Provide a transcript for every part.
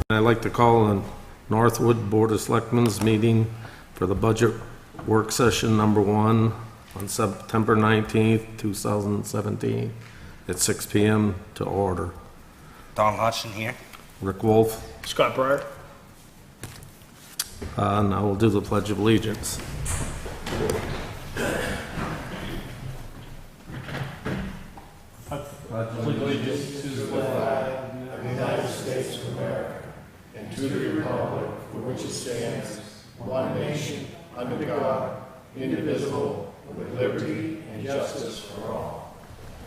I'd like to call the Northwood Board of Selectmen's meeting for the budget work session number 1 on September 19th, 2017 at 6 p.m. to order. Don Hudson here. Rick Wolf. Scott Breyer. Now we'll do the Pledge of Allegiance. Allegiance to the flag of the United States of America and to the republic for which it stands, one nation, under God, indivisible, with liberty and justice for all.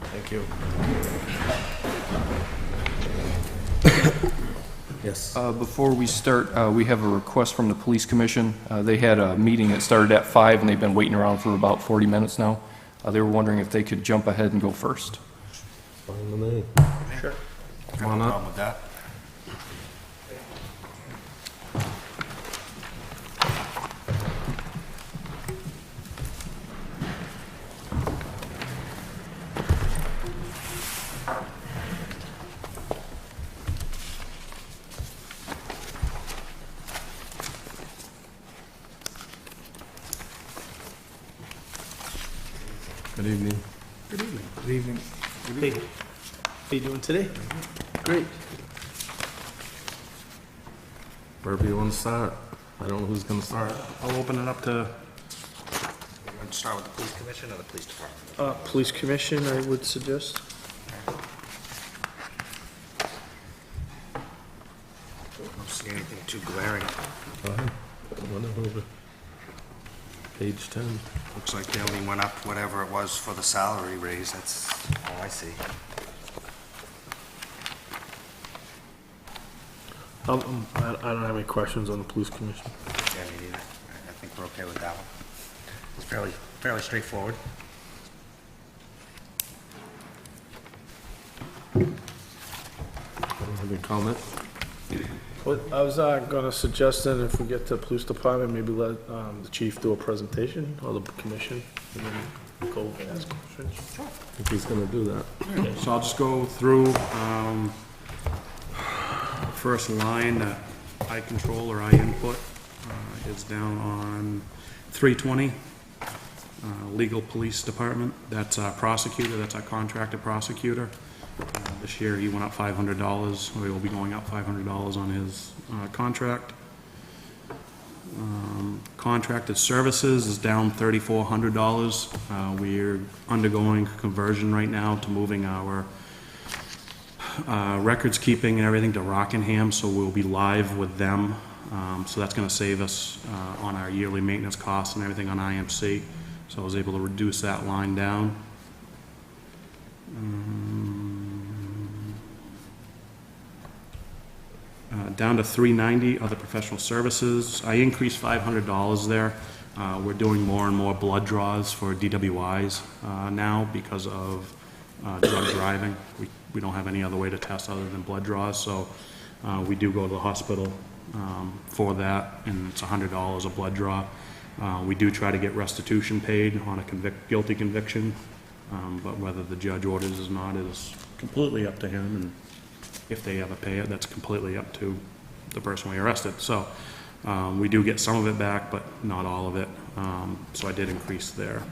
Thank you. Yes. Before we start, we have a request from the Police Commission. They had a meeting that started at 5 and they've been waiting around for about 40 minutes now. They were wondering if they could jump ahead and go first. Fine with me. Sure. Come on No up. problem with that. Good evening. Good evening. Good evening. Good evening. How you doing today? Great. Wherever you want to start. I don't know who's going to start. I'll open it up to You want to start with the police commission or the police department? Police Commission, I would suggest. I don't see anything too glaring. Go ahead. Whatever. Page 10. Looks like they only went up whatever it was for the salary raise. That's all I see. I don't have any questions on the Police Commission. Yeah, me neither. I think we're okay with that one. It's fairly straightforward. Have any comment? What I was gonna suggest then, if we get to the Police Department, maybe let the chief do a presentation, or the commission, and then go and ask questions. I think he's going to do that. So I'll just go through first line that I control or I input is down on 320, legal police department. That's our prosecutor, that's our contracted prosecutor. This year he went up $500, or he will be going up $500 on his contract. Contracted services is down $3,400. We're undergoing conversion right now to moving our records keeping and everything to Rockingham, so we'll be live with them. So that's going to save us on our yearly maintenance costs and everything on IMC. So I was able to reduce that line down. Down to 390, other professional services. I increased $500 there. We're doing more and more blood draws for DWIs now because of drug driving. We don't have any other way to test other than blood draws, so we do go to the hospital for that, and it's $100 a blood draw. We do try to get restitution paid on a guilty conviction, but whether the judge orders or not is completely up to him, and if they ever pay it, that's completely up to the person we arrested. So we do get some of it back, but not all of it. So I did increase there.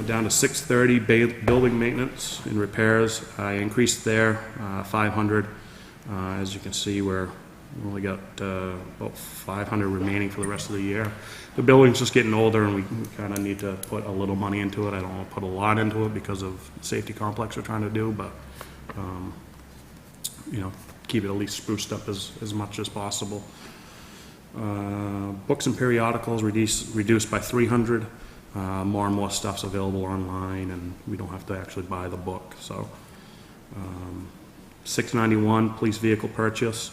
Down to 630, building maintenance and repairs. I increased there 500. As you can see, we only got about 500 remaining for the rest of the year. The building's just getting older, and we kind of need to put a little money into it. I don't want to put a lot into it because of the safety complex we're trying to do, but keep it at least spruced up as much as possible. Books and periodicals reduced by 300. More and more stuff's available online, and we don't have to actually buy the book. So 691, police vehicle purchase.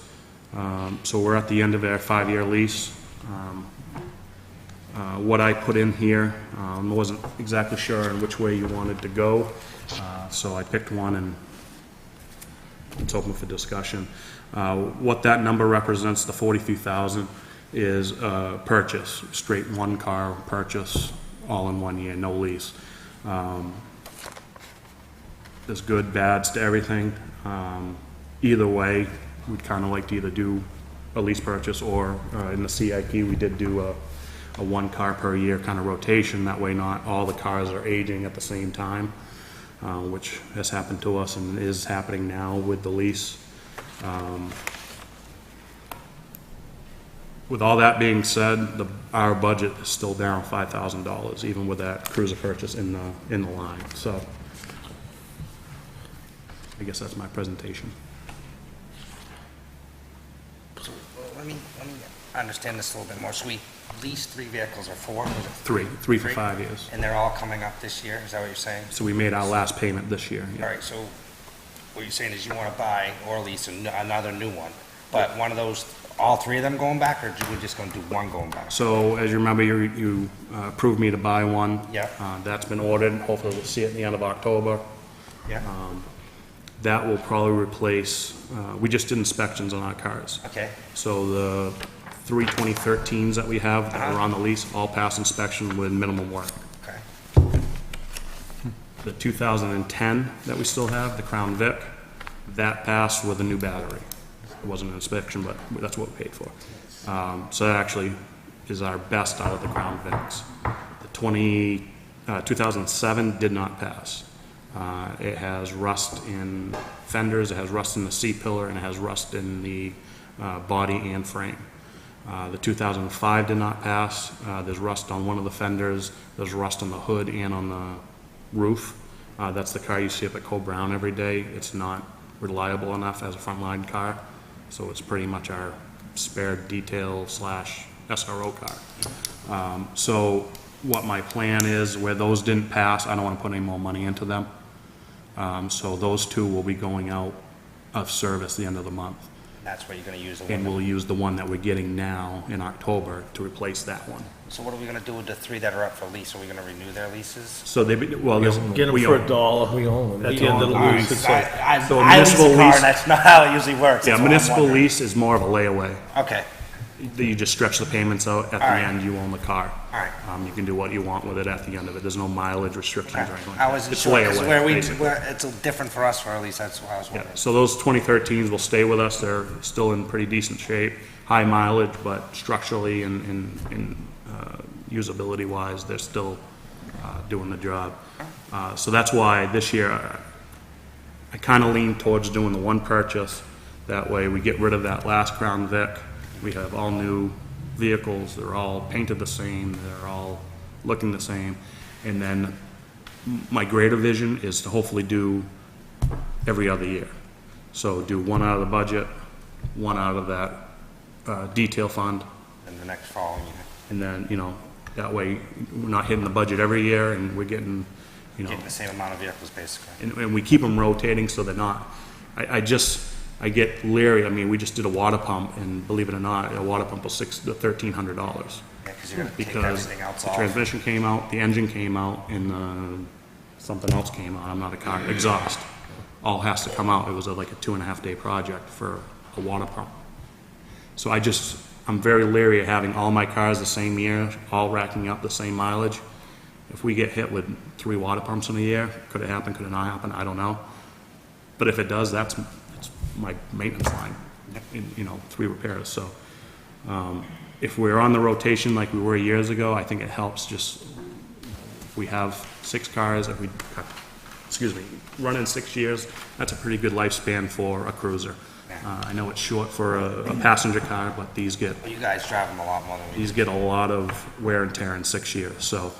So we're at the end of our 5-year lease. What I put in here, I wasn't exactly sure on which way you wanted to go, so I picked one and it's open for discussion. What that number represents, the 42,000, is purchase, straight one car purchase, all in 1 year, no lease. There's good, bads to everything. Either way, we'd kind of like to either do a lease purchase or in the CIP, we did do a one car per year kind of rotation. That way not all the cars are aging at the same time, which has happened to us and is happening now with the lease. With all that being said, our budget is still down $5,000, even with that cruiser purchase in the line. So I guess that's my presentation. So, let me understand this a little bit more. So we leased 3 vehicles, or 4? Was it Three for 5 years. And they're all coming up this year, is that what you're saying? So we made our last payment this year. Yeah. All right, so what you're saying is you want to buy or lease another new one, but one of those, all 3 of them going back, or we're just going to do one going back? So as you remember, you approved me to buy one. Yeah. That's been ordered. Hopefully we'll see it at the end of October. Yeah, That will probably replace, we just did inspections on our cars. okay, So the 3 2013s that we have that are on the lease all pass inspection with minimum work. okay. The 2010 that we still have, the Crown Vic, that passed with a new battery. It wasn't an inspection, but that's what we paid for. So that actually is our best out of the Crown Vics. The 2007 did not pass. It has rust in fenders, it has rust in the C-pillar, and it has rust in the body and frame. The 2005 did not pass. There's rust on one of the fenders, there's rust on the hood and on the roof. That's the car you see up at Cole Brown every day. It's not reliable enough as a frontline car, so it's pretty much our spare detail / SRO car. So what my plan is, where those didn't pass, I don't want to put any more money into them. So those 2 will be going out of service the end of the month. That's where you're going to use the And one. we'll use the one that we're getting now in October to replace that one. So what are we going to do with the 3 that are up for lease? Are we going to renew their leases? So well, there's. Get them we for own- $1. We own them. At the end of the All lease, right, it's so like, So I lease municipal a car, lease- and that's not how it usually works. Yeah, That's what I'm municipal wondering. lease is more of a layaway. Okay, You just stretch the payments out, at the All right. end, you own the car. all right. You can do what you want with it at the end of it. There's no mileage restrictions or anything like I that. wasn't It's sure, 'cause layaway, basically. it's different for us, or at least that's what I was Yeah, wondering. so those 2013s will stay with us. They're still in pretty decent shape, high mileage, but structurally and usability wise, they're still doing the job. So that's why this year, I kind of lean towards doing the one purchase. That way we get rid of that last Crown Vic. We have all new vehicles. They're all painted the same. They're all looking the same. And then my greater vision is to hopefully do every other year. So do one out of the budget, one out of that detail fund, And the next following year, and then, that way we're not hitting the budget every year and we're getting, getting the same amount of vehicles, basically. and we keep them rotating so they're not, I get leery. I mean, we just did a water pump, and believe it or not, a water pump was $1,300. Yeah, because you're going to take Because everything else the off. transmission came out, the engine came out, and something else came out. I'm not a car, exhaust. All has to come out. It was like a 2.5-day project for a water pump. So I'm very leery of having all my cars the same year, all racking up the same mileage. If we get hit with 3 water pumps in a year, could it happen, could it not happen? I don't know. But if it does, it's my maintenance line, 3 repairs. So if we're on the rotation like we were years ago, I think it helps. Just if we have 6 cars, if we run in 6 years, that's a pretty good lifespan for a cruiser. I know it's short for a passenger car, but these get Well, you guys drive them a lot more than we do. these get a lot of wear and tear in 6 years. So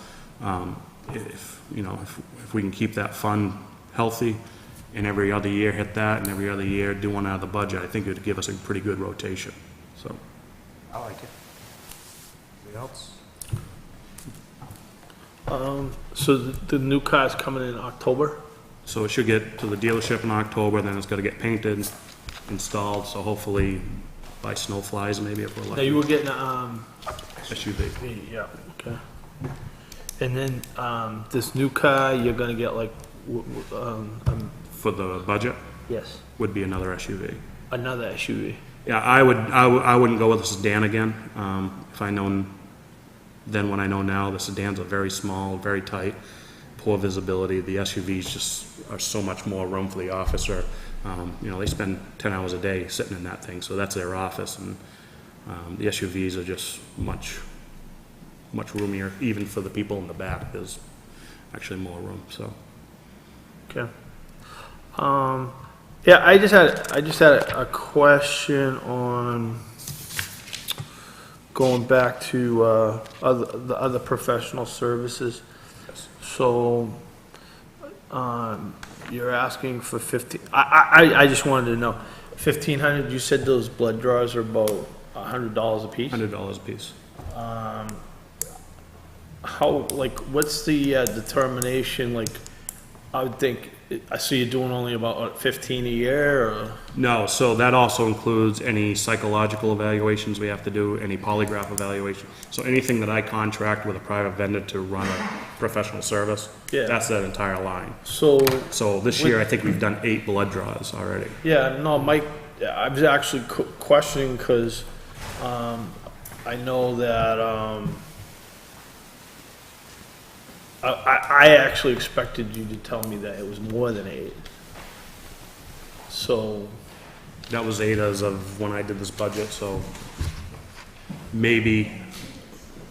if we can keep that fund healthy and every other year hit that, and every other year do one out of the budget, I think it would give us a pretty good rotation. So I like it. Anything else? so the new car's coming in October? So it should get to the dealership in October, then it's gotta get painted, installed, so hopefully by snow flies maybe if we're Now lucky. you were getting, SUV. yeah, okay. And then, this new car, you're gonna get like, For the budget, yes, would be another SUV. another SUV. Yeah, I wouldn't go with a sedan again. If I known then what I know now, the sedans are very small, very tight, poor visibility. The SUVs just are so much more room for the officer. You know, they spend 10 hours a day sitting in that thing, so that's their office. And the SUVs are just much roomier, even for the people in the back. There's actually more room, so. Okay. Yeah, I just had a question on going back to, the other professional services. So, you're asking for 15, I just wanted to know, 1,500, you said those blood draws are about $100 a piece? $100 a piece. How, like, what's the determination, like, I would think, I see you're doing only about, what, 15 a year, or? No, so that also includes any psychological evaluations we have to do, any polygraph evaluation. So anything that I contract with a private vendor to run a professional service, Yeah. that's that entire line. So, So this year, I think we've done 8 blood draws already. yeah, no, Mike, I was actually questioning, because, I know that, I actually expected you to tell me that it was more than 8. So, That was 8 as of when I did this budget, so maybe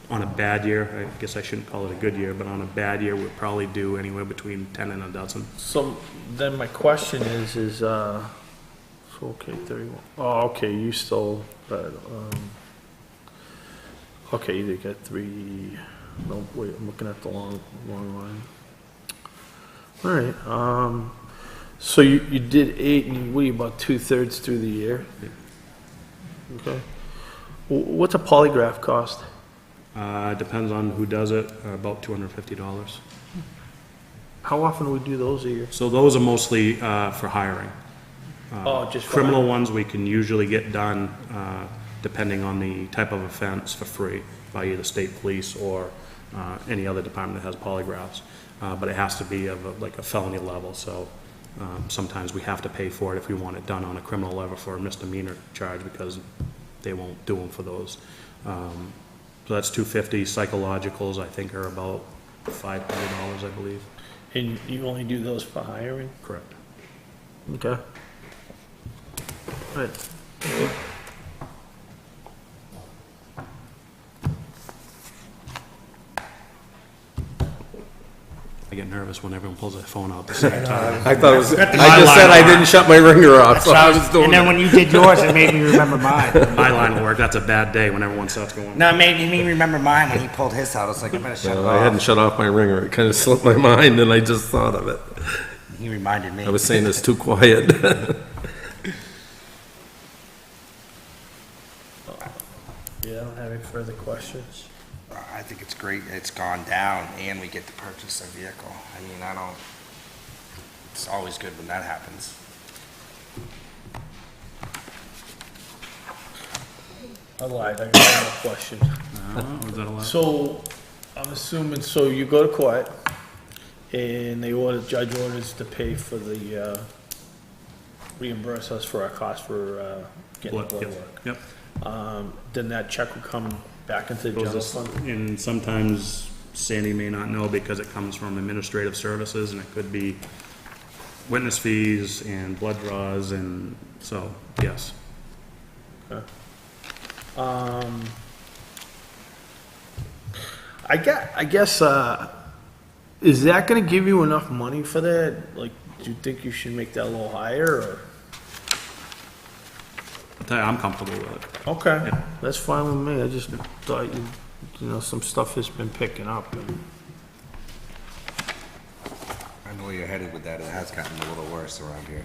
on a bad year, I guess I shouldn't call it a good year, but on a bad year, we'll probably do anywhere between 10 and a dozen. so then my question is, so, okay, 31, oh, okay, you still, okay, you got 3, no, wait, I'm looking at the long line. All right, so you did 8, and what are you, about 2/3 through the year? Okay. What's a polygraph cost? Depends on who does it, about $250. How often do we do those a year? So those are mostly for hiring. Oh, just for Criminal ones we can usually get done, depending on the type of offense, for free by either state police or any other department that has polygraphs. But it has to be of like a felony level, so sometimes we have to pay for it if we want it done on a criminal level for a misdemeanor charge, because they won't do them for those. So that's $250. Psychologicals, I think, are about $500, I believe. And you only do those for hiring? Correct. Okay. Right. I get nervous when everyone pulls their phone out at the same time. I thought it was, I My just said line. I didn't shut my ringer off, so I was doing And then it. when you did yours, it made me remember mine. My line of work, that's a bad day when everyone starts going. No, it made me remember mine when he pulled his out. I was like, I better shut it No, I hadn't off. shut off my ringer. It kind of slipped my mind, and I just thought of it. He reminded me. I was saying it's too quiet. Yeah, I don't have any further questions. I think it's great it's gone down and we get to purchase a vehicle. I mean, it's always good when that happens. I lied, I got one more question. Was that allowed? So, I'm assuming, so you go to court, and judge orders to pay for the, reimburse us for our cost for, getting the blood Yep, work. Yep. Then that check will come back into the Goes general this- fund? And sometimes Sandy may not know because it comes from administrative services, and it could be witness fees and blood draws, and so, yes. Okay. I guess, is that gonna give you enough money for that? Like, do you think you should make that a little higher, or? I'll tell you, I'm comfortable with it. Okay, Yeah. that's fine with me, I just thought you know, some stuff has been picking up, and, I know where you're headed with that. It has gotten a little worse around here.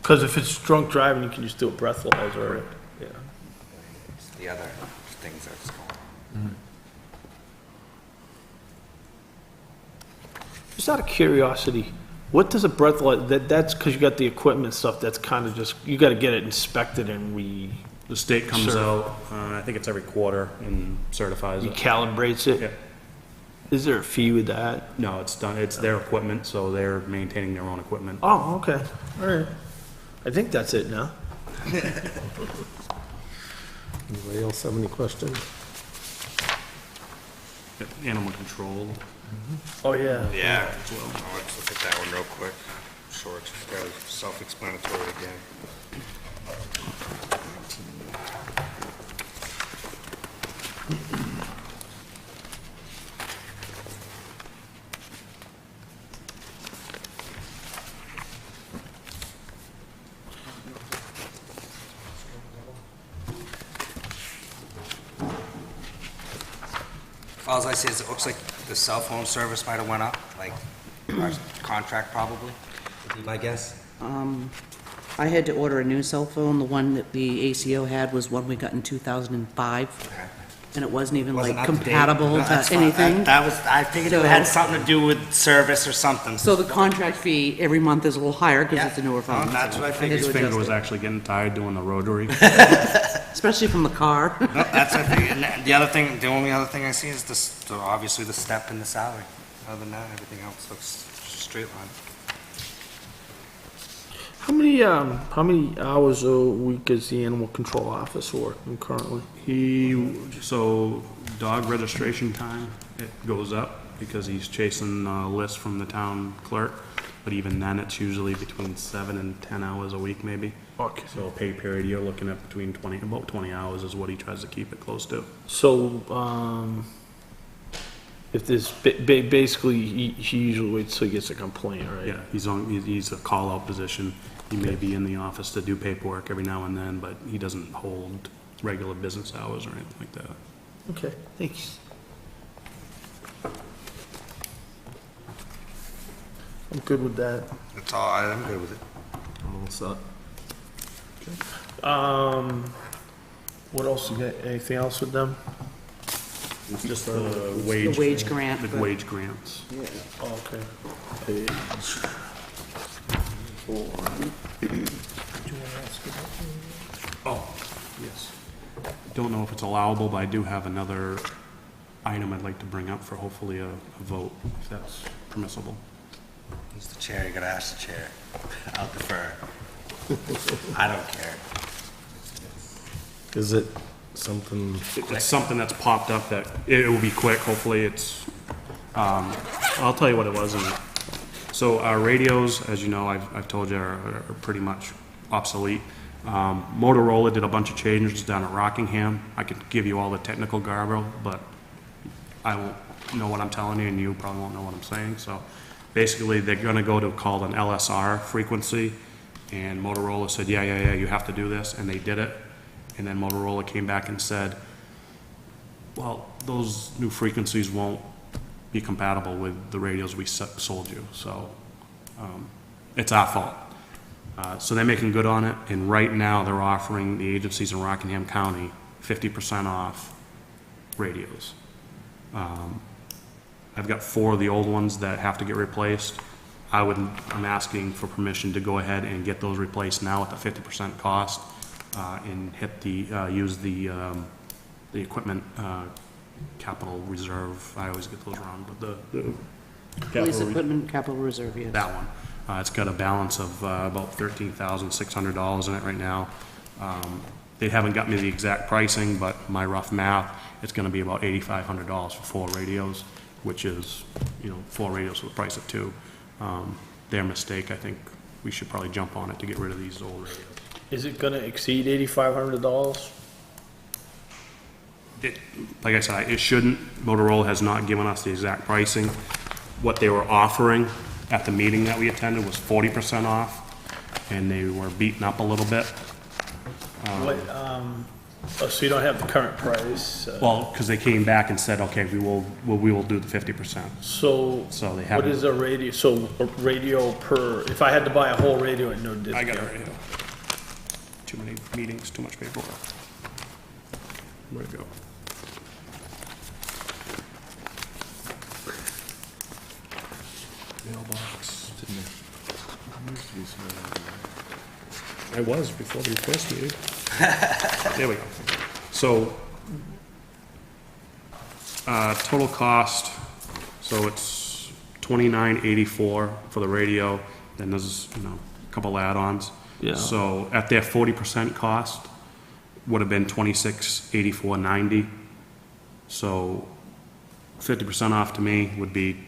cause if it's drunk driving, you can just do a breathalyzer, yeah. It's the other things that's going on. Just out of curiosity, what does a breathalyzer, that's because you got the equipment stuff, that's kind of just, you got to get it inspected and The state comes Sure. out, I think it's every quarter, and certifies it. recalibrates it? Yeah. Is there a fee with that? No, it's done, it's their equipment, so they're maintaining their own equipment. Oh, okay, all right. I think that's it now. Anybody else have any questions? Animal control. Oh, yeah. Yeah. Oh, let's look at that one real quick. Sure, it's fairly self-explanatory again. All I say is it looks like the cell phone service might have went up, like our contract probably, would be my guess. I had to order a new cell phone. The one that the ACO had was one we got in 2005, and it wasn't even Wasn't like up to date. compatible No, to that's fine. anything. That was, I figured it So- had something to do with service or something. So the contract fee every month is a little higher because Yeah. it's a newer phone. Oh, that's so what I had figured. to His finger adjust was it. actually getting tired doing the rotary. Especially from the car. No, that's what I figured. And the other thing, the only other thing I see is obviously the step in the salary. Other than that, everything else looks straight line. How many hours a week is the animal control officer working currently? So dog registration time, it goes up because he's chasing a list from the town clerk. But even then, it's usually between 7 and 10 hours a week, maybe. Okay. So a pay period, you're looking at about 20 hours is what he tries to keep it close to. So, if there's, basically, he usually waits till he gets a complaint, right? Yeah, he's a call-out position. He may be in the office to do paperwork every now and then, but he doesn't hold regular business hours or anything like that. Okay, thanks. I'm good with that. That's all, I'm good with it. I'm all set. What else, you got, anything else with them? It's just the wage. The wage grant. The wage grants. Oh, okay. Page 4. Oh, yes. Don't know if it's allowable, but I do have another item I'd like to bring up for hopefully a vote, if that's permissible. Who's the chair? You gotta ask the chair. I'll defer. I don't care. Is it something, It's something that's popped up that, it will be quick, hopefully it's, I'll tell you what it was. So our radios, as you know, I've told you, are pretty much obsolete. Motorola did a bunch of changes down at Rockingham. I could give you all the technical garble, but I won't know what I'm telling you, and you probably won't know what I'm saying. So basically, they're gonna go to called an LSR frequency, and Motorola said, yeah, you have to do this, and they did it. And then Motorola came back and said, well, those new frequencies won't be compatible with the radios we sold you, so it's our fault. So they're making good on it, and right now they're offering the agencies in Rockingham County 50% off radios. I've got 4 of the old ones that have to get replaced. I'm asking for permission to go ahead and get those replaced now at the 50% cost, and use the equipment, capital reserve. I always get those wrong, but the Police capital equipment, capital reserve, yes. that one. It's got a balance of about $13,600 in it right now. They haven't got me the exact pricing, but my rough math, it's gonna be about $8,500 for 4 radios, which is, 4 radios for the price of 2. Their mistake, I think we should probably jump on it to get rid of these old radios. Is it gonna exceed $8,500? Like I said, it shouldn't. Motorola has not given us the exact pricing. What they were offering at the meeting that we attended was 40% off, and they were beaten up a little bit. So you don't have the current price? Well, because they came back and said, okay, we will do the 50%. So, So they what haven't. is a radio, so a radio per, if I had to buy a whole radio at no discount? I got it right here. Too many meetings, too much paperwork. Where'd it go? Mailbox. I was before the first meeting. There we go. So, total cost, so it's $29.84 for the radio, then there's, a couple add-ons. Yeah. So at their 40% cost, would have been $26.84.90. So 50% off to me would be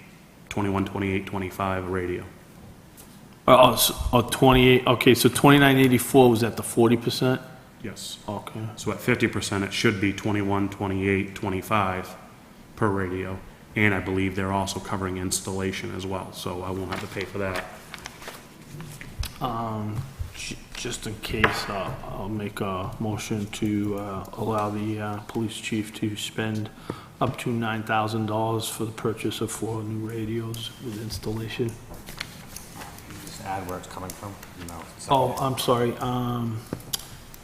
$21.28.25 a radio. 28, okay, so 2984 was at the 40%? Yes. Okay. So at 50%, it should be $21.28.25 per radio. And I believe they're also covering installation as well, so I won't have to pay for that. Just in case, I'll make a motion to allow the police chief to spend up to $9,000 for the purchase of 4 new radios with installation. Just add where it's coming from, Oh, I'm sorry,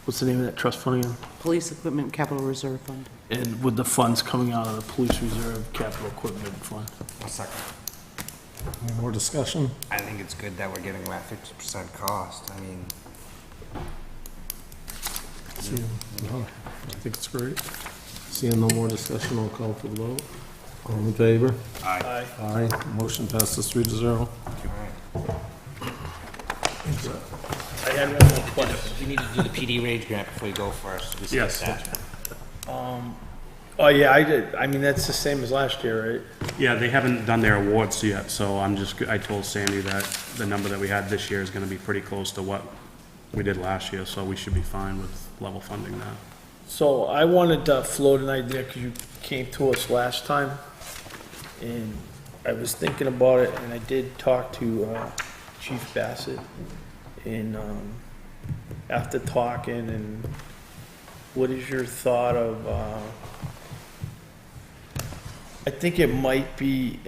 what's the name of that trust fund again? Police Equipment Capital Reserve Fund. And with the funds coming out of the police reserve capital equipment fund. One second. Any more discussion? I think it's good that we're giving them that 50% cost. I mean, I think it's great. Seeing no more discussion, I'll call for the vote. All in favor? aye. Aye. Motion passes 3-0. I had one more question. We need to do the PD range grant before you go first. We Yes. skipped that. Oh, yeah, I did, I mean, that's the same as last year, right? Yeah, they haven't done their awards yet, so I told Sandy that the number that we had this year is gonna be pretty close to what we did last year, so we should be fine with level funding that. So I wanted to float an idea, because you came to us last time, and I was thinking about it, and I did talk to Chief Bassett, and after talking, and what is your thought of, I think it might be,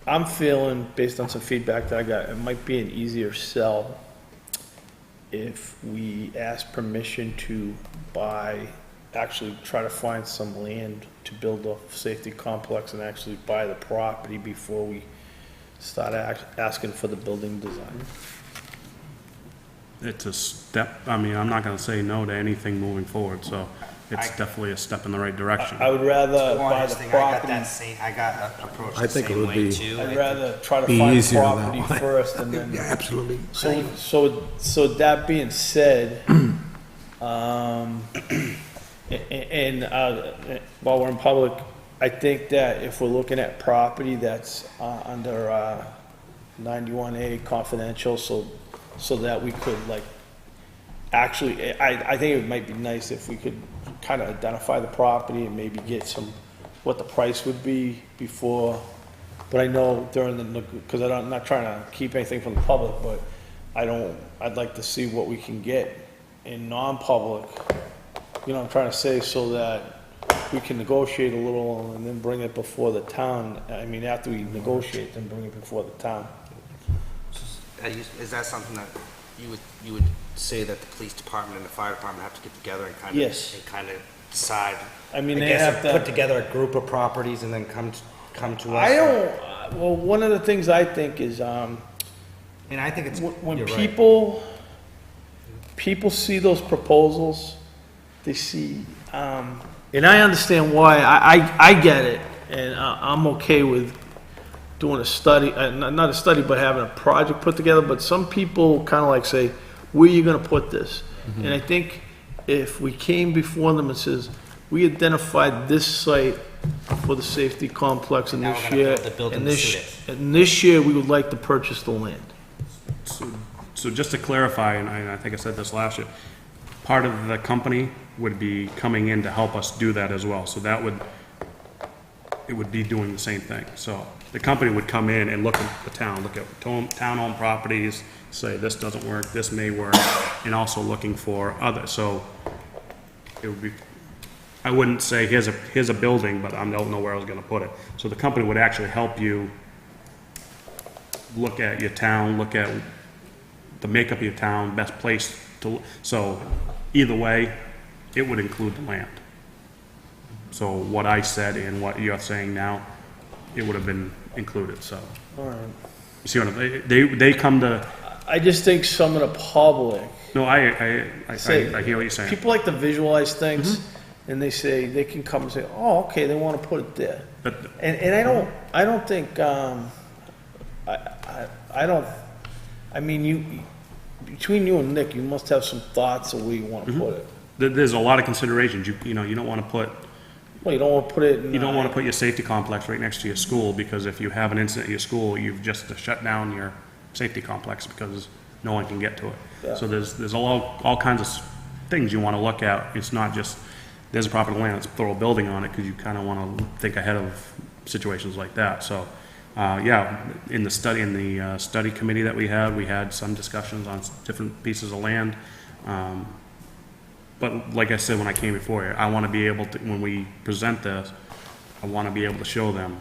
I'm feeling, based on some feedback that I got, it might be an easier sell if we ask permission to actually try to find some land to build a safety complex and actually buy the property before we start asking for the building design. It's a step, I'm not gonna say no to anything moving forward, so it's definitely a step in the right direction. I would rather To be buy honest, the I got property. that same, I got approached I the think it same would way be- too. I'd rather try to Be find the easier that property way. first and then. Yeah, absolutely. So that being said, while we're in public, I think that if we're looking at property that's under 91A confidential, so that we could actually, I think it might be nice if we could kind of identify the property and maybe get what the price would be before. But I know during because I'm not trying to keep anything from the public, but I'd like to see what we can get in non-public, I'm trying to say, so that we can negotiate a little and then bring it before the town. I mean, after we negotiate, then bring it before the town. Is that something that you would say that the police department and the fire department have to get together and kind of, Yes. and kind of decide? I mean, I they guess have to. put together a group of properties and then come to us. I don't, well, one of the things I think is, And I think it's, when you're right. people see those proposals, they see, and I understand why, I get it, and I'm okay with doing a study, not a study, but having a project put together, but some people kind of say, where are you gonna put this? And I think if we came before them and says, we identified this site for the safety complex in Now this we're gonna year, build the building and to suit and this year, we would like to purchase the land. So just to clarify, and I think I said this last year, part of the company would be coming in to help us do that as well. So it would be doing the same thing. So the company would come in and look at the town, look at town-owned properties, say this doesn't work, this may work, and also looking for others. So it would be, I wouldn't say here's a building, but I don't know where I was gonna put it. So the company would actually help you look at your town, look at the makeup of your town, best place to, so either way, it would include the land. So what I said and what you're saying now, it would have been included, so. All right. You see what they come to, I just think some of the public, no, I hear what you're saying. people like to visualize things, and they say, they can come and say, oh, okay, they want to put it there. But And I don't think, I mean, between you and Nick, you must have some thoughts of where you want to put it. there's a lot of considerations. You know, you don't want to put, Well, you don't want to put it in. you don't want to put your safety complex right next to your school, because if you have an incident at your school, you've just shut down your safety complex because no one can get to it. Yeah. So there's all kinds of things you want to look at. It's not just, there's a property land, let's throw a building on it, because you kind of want to think ahead of situations like that. So, yeah, in the study committee that we had some discussions on different pieces of land. But like I said, when I came before you, I want to be able to, when we present this, I want to be able to show them,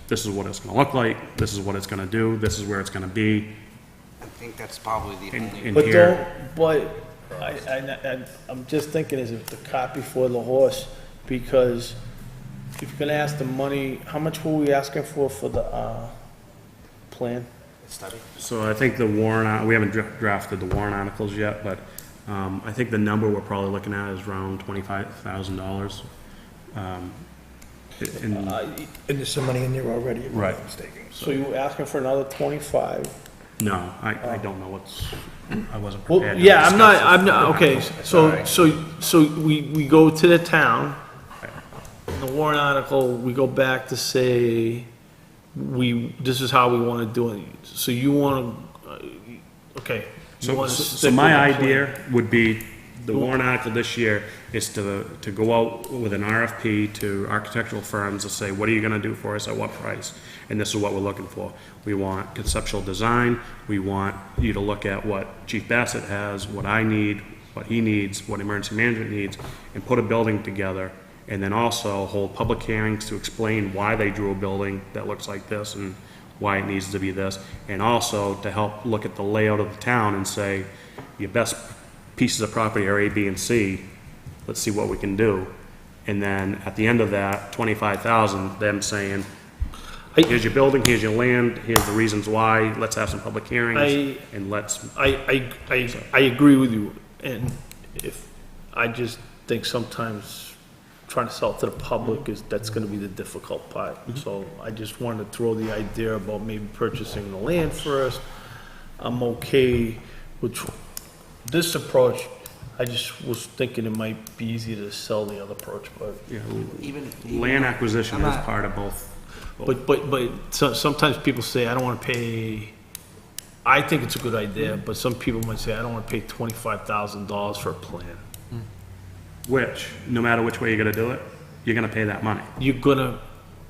this is what it's going to look like, this is what it's going to do, this is where it's going to be. I think that's probably the only. in But here. I'm just thinking, is it the cart before the horse? Because if you're gonna ask the money, how much were we asking for the, plan? Study. So I think the warrant, we haven't drafted the warrant articles yet, but I think the number we're probably looking at is around $25,000. And there's some money in there already, if I'm Right. not mistaken. So you were asking for another 25? No, I don't know I wasn't Well, prepared. to yeah, discuss I'm it. not, okay, so we go to the town, in the warrant article, we go back to say, this is how we wanna do it. So you wanna, okay. you wanna So stick my with the plan. idea would be, the warrant article this year is to go out with an RFP to architectural firms to say, what are you gonna do for us, at what price? And this is what we're looking for. We want conceptual design, we want you to look at what Chief Bassett has, what I need, what he needs, what emergency management needs, and put a building together, and then also hold public hearings to explain why they drew a building that looks like this and why it needs to be this, and also to help look at the layout of the town and say, your best pieces of property are A, B, and C, let's see what we can do. And then at the end of that, 25,000, them saying, here's your building, here's your land, here's the reasons why, let's have some public hearings, and let's, I agree with you, and I just think sometimes trying to sell it to the public that's gonna be the difficult part. So I just wanted to throw the idea about maybe purchasing the land first. I'm okay with this approach. I just was thinking it might be easier to sell the other approach, but. you Even. know, land acquisition I'm is not- part of both. But sometimes people say, I don't wanna pay, I think it's a good idea, but some people might say, I don't wanna pay $25,000 for a plan. Which, no matter which way you're gonna do it, you're gonna pay that money. You're gonna,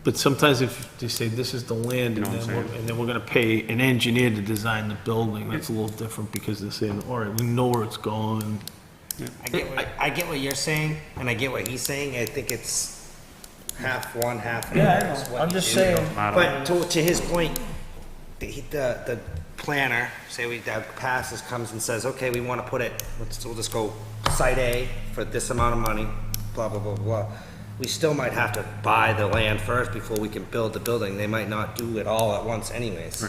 but sometimes if they say, this is the land, You and know what I'm saying? then we're gonna pay an engineer to design the building, that's a little different, because they're saying, all right, we know where it's going. I get what you're saying, and I get what he's saying. I think it's half one, half Yeah, I another. know. is what I'm you just do. saying. But to his point, the planner, say that passes, comes and says, okay, we want to put it, we'll just go site A for this amount of money, blah, blah, blah, blah. We still might have to buy the land first before we can build the building. They might not do it all at once anyways.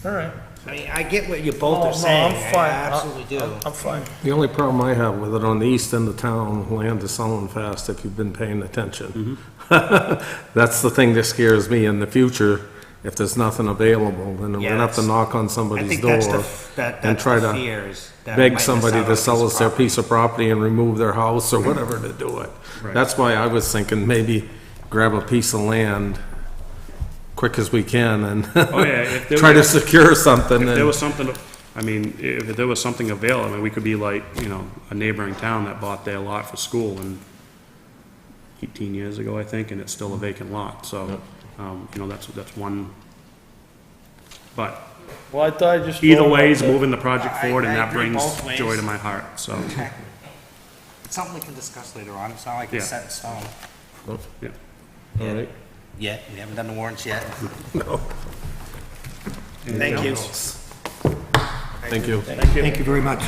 All right. I mean, I get what you both Oh, are no, saying. I'm fine. I absolutely do. I'm fine. The only problem I have with it, on the east end of town, land is selling fast if you've been paying attention. That's the thing that scares me in the future. If there's nothing available, then we're Yeah, gonna have to that's- knock on I somebody's think door that's and that's try the to fear is that it beg might miss somebody out to on sell us their property. piece of property and remove their house or whatever to do it. Right. That's why I was thinking maybe grab a piece of land quick as we can and Oh, yeah, if there try to was- secure something. If there and- was something, I mean, if there was something available, I mean, we could be like, you know, a neighboring town that bought their lot for school and 18 years ago, I think, and it's still a vacant lot, so, you know, that's one. But Well, I thought I just. either throw it way out is there. moving the project I- forward, and I that agree brings both ways. joy to my heart, so, Okay. It's something we can discuss later on. It's not like it's Yeah. set in stone. yeah. All right. Yeah, we haven't done the warrants yet. No. Thank you. Thank you. Thank you very much.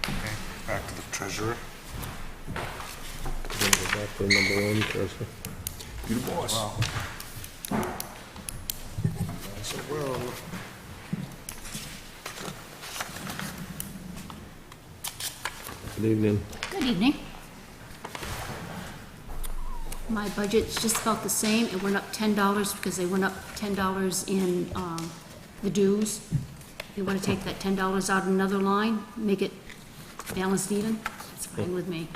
Okay, back to the treasurer. for number one, Tricia. You the boss. So we're on- Good evening. Good evening. My budget's just about the same. It went up $10 because they went up $10 in the dues. If you want to take that $10 out of another line, make it balanced even, it's fine with me.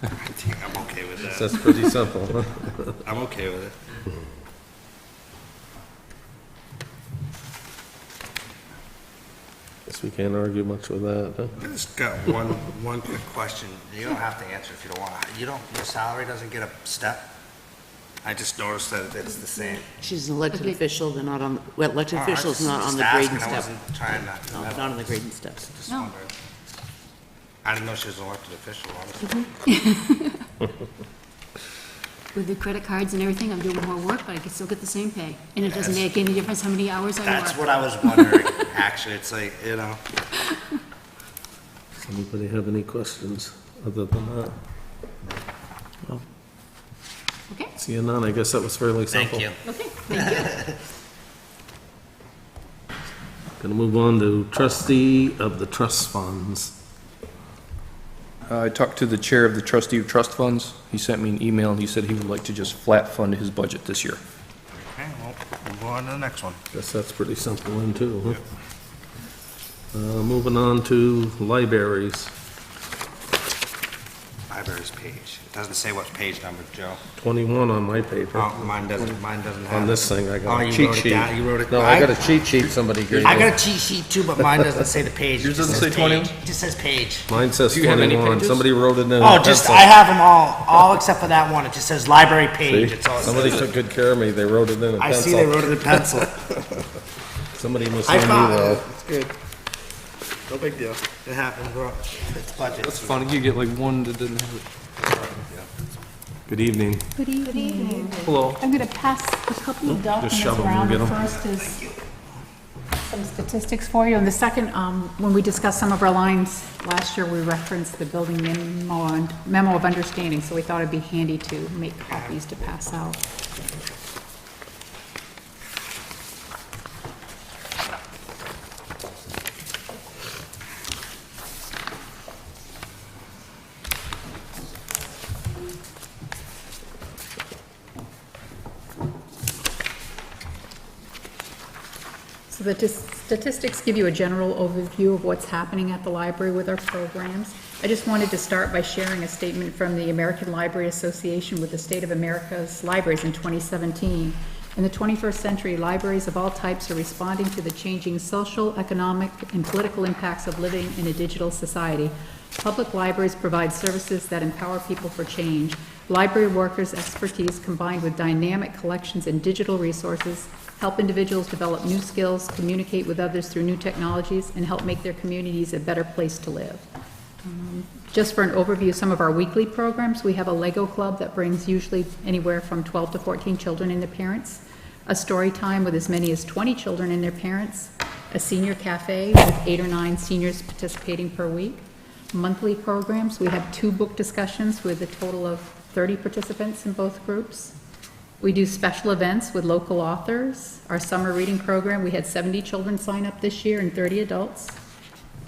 I think I'm okay with that. That's pretty simple, huh? I'm okay with it. Guess we can't argue much with that, huh? I just got one quick question. You don't have to answer if you don't want. Your salary doesn't get a step? I just noticed that it's the same. She's an elected Okay. official, they're not on, well, elected Oh, I official's was not on just the asking. grading I step. wasn't trying to. No, not on the grading steps. Just No. wondering. I didn't know she was an elected official, honestly. With the credit cards and everything, I'm doing more work, but I can still get the same pay. And it doesn't make any difference how many hours I work. That's what I was wondering, actually. It's like, you know. Does anybody have any questions other than that? Okay, Seeing none, I guess that was fairly simple. Thank you. okay, thank you. Gonna move on to trustee of the trust funds. I talked to the chair of the trustee of trust funds. He sent me an email, and he said he would like to just flat fund his budget this year. Okay, well, we'll go on to the next one. Guess that's pretty simple one too, huh? Moving on to libraries, Library's page. It doesn't say what page number, Joe. 21 on my paper. Oh, mine doesn't have. On this thing, I Oh, got a you cheat wrote it sheet. down, you wrote it- No, I got a cheat sheet somebody gave I me. got a cheat sheet too, but mine doesn't say the page. Yours It just doesn't says say 20? page. It just says page. Mine says Do you have any 21. pages? Somebody wrote it in. Oh, a just, pencil. I have them all except for that one. It just says library page. See? It's all it Somebody says. took good care of me. They wrote it in a pencil. I see they wrote it in pencil. Somebody must I know me found well. it. It's good. No big deal. It happens, bro. It's budget. That's funny, you get like one that didn't have it. Good evening. Good evening. Hello. I'm going to pass a couple of documents shove 'em and around. get The 'em. first is some statistics for you, and the second, when we discussed some of our lines last year, we referenced the building memo of understanding, so we thought it'd be handy to make copies to pass out. So the statistics give you a general overview of what's happening at the library with our programs. I just wanted to start by sharing a statement from the American Library Association with the State of America's Libraries in 2017. In the 21st century, libraries of all types are responding to the changing social, economic, and political impacts of living in a digital society. Public libraries provide services that empower people for change. Library workers' expertise combined with dynamic collections and digital resources help individuals develop new skills, communicate with others through new technologies, and help make their communities a better place to live. Just for an overview of some of our weekly programs, we have a Lego club that brings usually anywhere from 12 to 14 children and their parents, a story time with as many as 20 children and their parents, a senior cafe with 8 or 9 seniors participating per week. Monthly programs, we have 2 book discussions with a total of 30 participants in both groups. We do special events with local authors. Our summer reading program, we had 70 children sign up this year and 30 adults.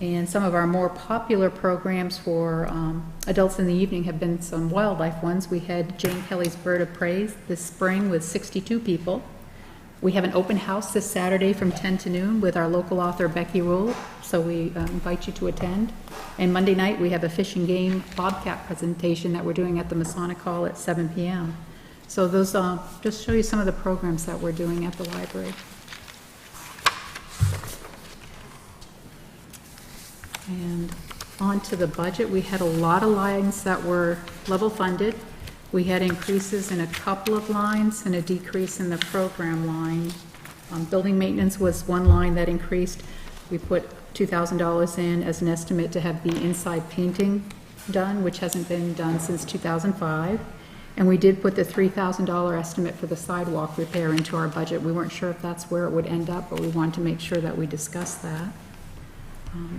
And some of our more popular programs for adults in the evening have been some wildlife ones. We had Jane Kelly's Bird of Praise this spring with 62 people. We have an open house this Saturday from 10 to noon with our local author Becky Rule, so we invite you to attend. And Monday night, we have a fish and game bobcat presentation that we're doing at the Masonic Hall at 7 p.m. So those just show you some of the programs that we're doing at the library. And on to the budget, we had a lot of lines that were level funded. We had increases in a couple of lines and a decrease in the program line. Building maintenance was one line that increased. We put $2,000 in as an estimate to have the inside painting done, which hasn't been done since 2005. And we did put the $3,000 estimate for the sidewalk repair into our budget. We weren't sure if that's where it would end up, but we wanted to make sure that we discussed that.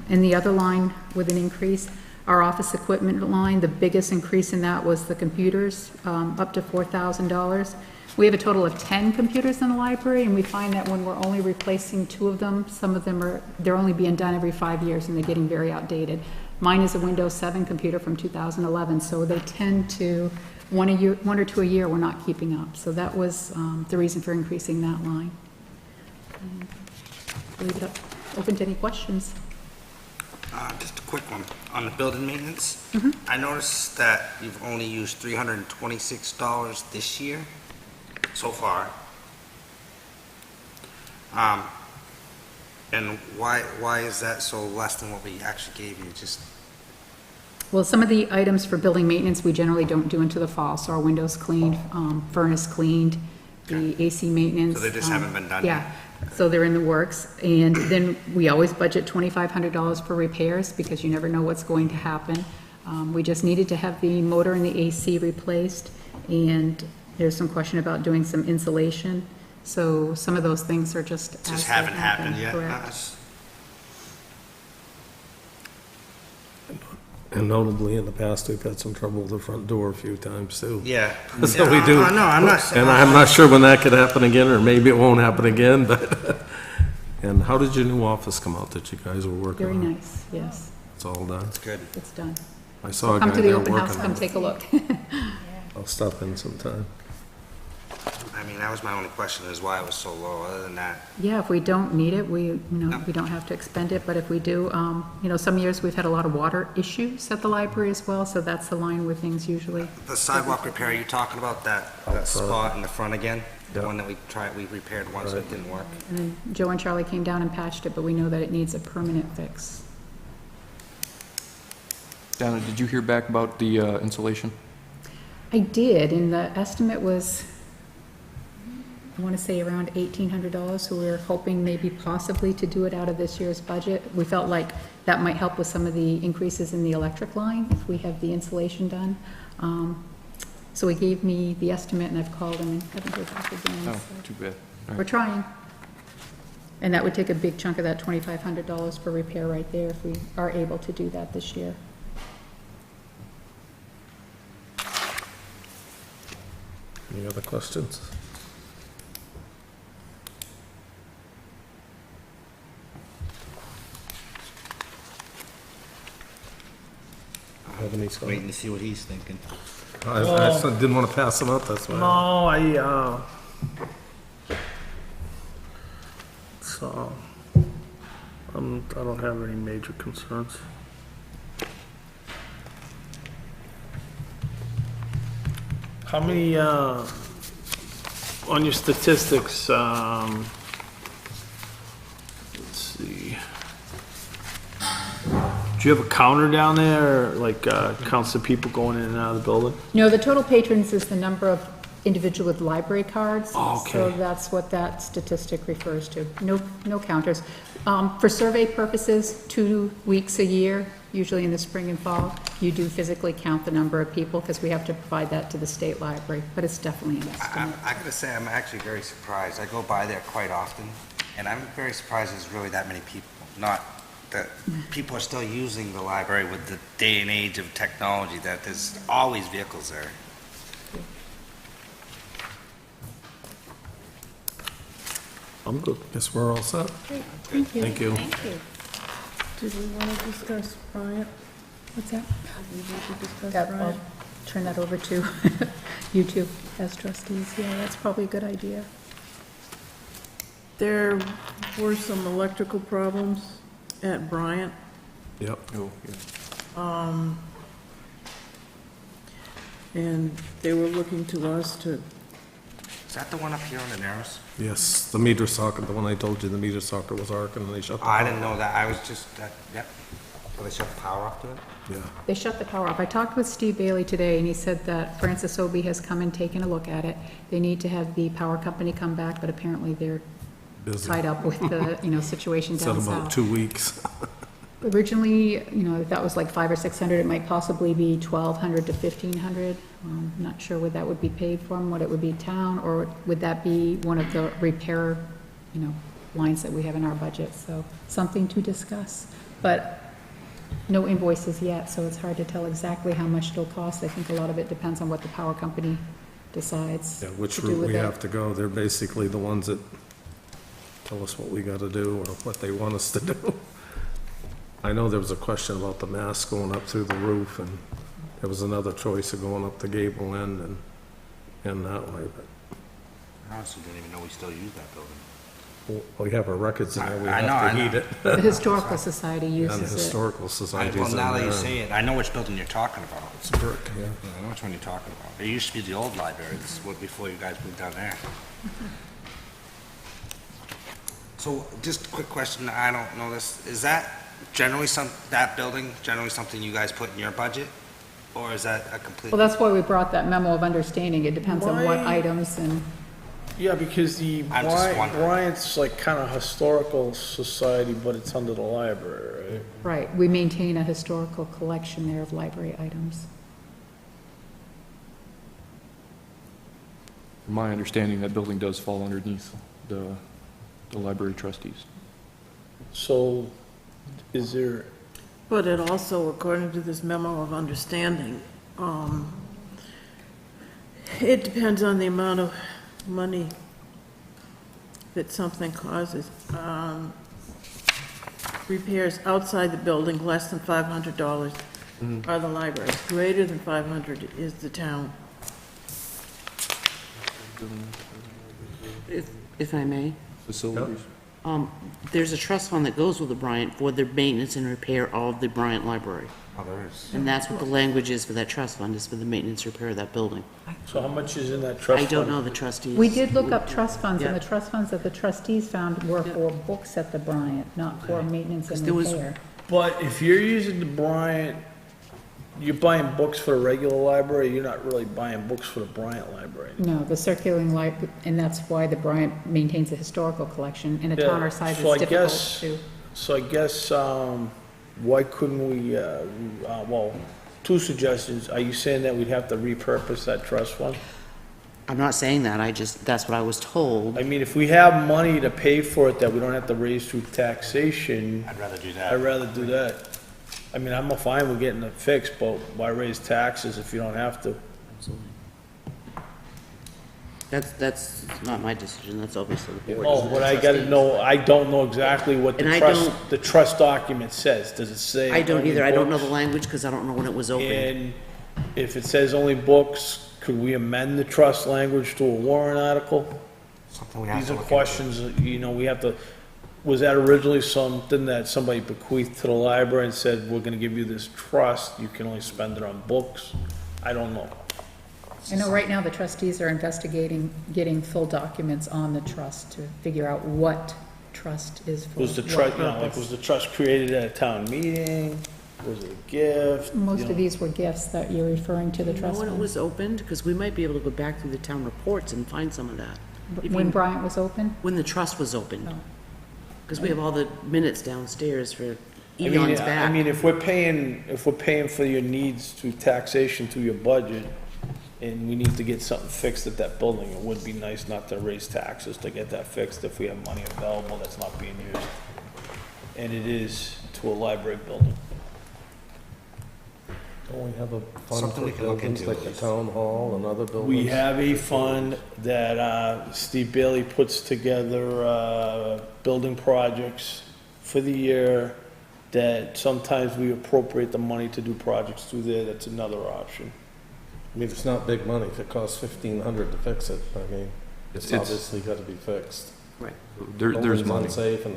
And the other line with an increase, Our office equipment line, the biggest increase in that was the computers, up to $4,000. We have a total of 10 computers in the library, and we find that when we're only replacing 2 of them, some of them they're only being done every 5 years, and they're getting very outdated. Mine is a Windows 7 computer from 2011, so they tend to, one or two a year, we're not keeping up. So that was the reason for increasing that line. Leave it up, open to any questions. Just a quick one, on the building maintenance. I noticed that you've only used $326 this year, so far. And why is that so less than what we actually gave you? Just, Well, some of the items for building maintenance, we generally don't do into the fall, so our windows cleaned, furnace cleaned, the AC maintenance. So they just haven't been done yet? Yeah, so they're in the works, and then we always budget $2,500 for repairs, because you never know what's going to happen. We just needed to have the motor and the AC replaced, and there's some question about doing some insulation, so some of those things are just as they just haven't happened yet? Correct. And notably, in the past, we've had some trouble with the front door a few times, too. Yeah. So we do. No, I'm not. And I'm not sure when that could happen again, or maybe it won't happen again, but, and how did your new office come out that you guys were working Very on? nice, yes, It's all done? Good. it's done. I saw a Come guy to the there open house, working come on it. take a look. I'll stop in sometime. I mean, that was my only question, is why it was so low. Other than that, Yeah, if we don't need it, we don't have to expend it, but if we do, some years we've had a lot of water issues at the library as well, so that's the line where things usually, the sidewalk repair, you talking about that spot in the front again? The one that we repaired once and it didn't work? and then Joe and Charlie came down and patched it, but we know that it needs a permanent fix. Donna, did you hear back about the insulation? I did, and the estimate was, I want to say around $1,800, so we were hoping maybe possibly to do it out of this year's budget. We felt like that might help with some of the increases in the electric line if we have the insulation done. So he gave me the estimate, and I've called him and haven't heard back again. Oh, so too bad. All we're right. trying. And that would take a big chunk of that $2,500 for repair right there if we are able to do that this year. Any other questions? Have any, Scott? Waiting to see what he's thinking. I didn't want to pass them up, that's why. No, so, I don't have any major concerns. How many, on your statistics, let's see. Do you have a counter down there, like, counts the people going in and out of the building? No, the total patrons is the number of individual with library cards. Oh, okay. So that's what that statistic refers to. No counters. For survey purposes, 2 weeks a year, usually in the spring and fall, you do physically count the number of people because we have to provide that to the state library, but it's definitely an estimate. I gotta say, I'm actually very surprised. I go by there quite often, and I'm very surprised there's really that many people. Not that people are still using the library with the day and age of technology, that there's always vehicles there. I'm good. Guess we're all set. Thank you. Thank you. Thank you. Did we want to discuss Bryant? What's that? Did we want to discuss I'll Bryant? turn that over to you two as trustees. Yeah, that's probably a good idea. There were some electrical problems at Bryant. Yep. Oh, yeah. And they were looking to us to, Is that the one up here on the Narrows? Yes, the meter socket, the one I told you, the meter socket was arcing and they shut the. I didn't know that. I was just, yep. So they shut the power off to it? Yeah. They shut the power off. I talked with Steve Bailey today, and he said that Francis Obie has come and taken a look at it. They need to have the power company come back, but apparently they're Busy. tied up with the, situation Said down about south. 2 weeks. Originally, that was like 500 or 600, it might possibly be 1,200 to 1,500. Not sure what that would be paid from, what it would be town, or would that be one of the repair, lines that we have in our budget, so something to discuss. But no invoices yet, so it's hard to tell exactly how much it'll cost. I think a lot of it depends on what the power company decides Yeah, which to do route with we it. have to go. They're basically the ones that tell us what we gotta do or what they want us to do. I know there was a question about the mast going up through the roof, and there was another choice of going up the gable end and that way, but I honestly didn't even know we still use that building. we have our records in there, we I know, have to I heat know. it. The Historical Society And the uses it. Historical Well, Society's in now that you there. say it, I know which building you're talking about. It's brick, yeah. I know which one you're talking about. It used to be the old library, this was before you guys moved down there. So, just a quick question, I don't know this, is that generally that building generally something you guys put in your budget? Or is that a complete? Well, that's why we brought that memo of understanding. It depends on what Why- items and, Yeah, because the I'm just wondering. Bryant's like kind of historical society, but it's under the library, right? right, we maintain a historical collection there of library items. From my understanding, that building does fall underneath the library trustees. So, is there, But it also, according to this memo of understanding, it depends on the amount of money that something causes. Repairs outside the building, less than $500 are the libraries. Greater than 500 is the town. If I may, Facilities? there's a trust fund that goes with the Bryant for the maintenance and repair of the Bryant Library. Oh, there is. And that's what the language is for that trust fund, is for the maintenance and repair of that building. so how much is in that trust I fund? don't know the trustees. We did look up trust funds, and Yeah. the trust funds that the trustees found were for books at the Bryant, not for maintenance and There was- repair. But if you're using the Bryant, you're buying books for the regular library, you're not really buying books for the Bryant Library. No, the circulating and that's why the Bryant maintains a historical collection. In a town our size, So I it's difficult guess- to. So I guess, why couldn't we, well, two suggestions. Are you saying that we'd have to repurpose that trust fund? I'm not saying that, that's what I was told. I mean, if we have money to pay for it that we don't have to raise through taxation, I'd rather do I'd that. rather do that. I mean, I'm fine with getting it fixed, but why raise taxes if you don't have to? That's not my decision, that's obviously the board. Oh, but I gotta know, I don't know exactly what And I the trust document says. Does it say? I don't only either, I don't know the books? language, because I don't know when it was opened. And if it says only books, could we amend the trust language to a warrant article? Something we have These to are look into. questions, you know, we have to, was that originally something that somebody bequeathed to the library and said, we're gonna give you this trust, you can only spend it on books? I don't know. I know right now the trustees are investigating getting full documents on the trust to figure out what trust is for. Was the what trust, you know, like, purpose. was the trust created at a town meeting? Was it a gift? Most You of know? these were gifts that you're referring to the You know trust when it fund. was opened? Because we might be able to go back through the town reports and find some of that. If When you- Bryant was open? When the trust was opened. Oh. Because we have all the minutes downstairs for I eons mean, back. I mean, if we're paying for your needs through taxation through your budget, and we need to get something fixed at that building, it would be nice not to raise taxes to get that fixed if we have money available that's not being used. And it is to a library building. Don't we have a fund Something for we can look buildings into, like the please. town hall and other buildings? We have a fund that, Steve Bailey puts together, building projects for the year, that sometimes we appropriate the money to do projects through there, that's another option. I mean, it's not big money. If it costs $1,500 to fix it, I mean, it's It's- obviously gotta be fixed. Right. There's Building's money. unsafe and,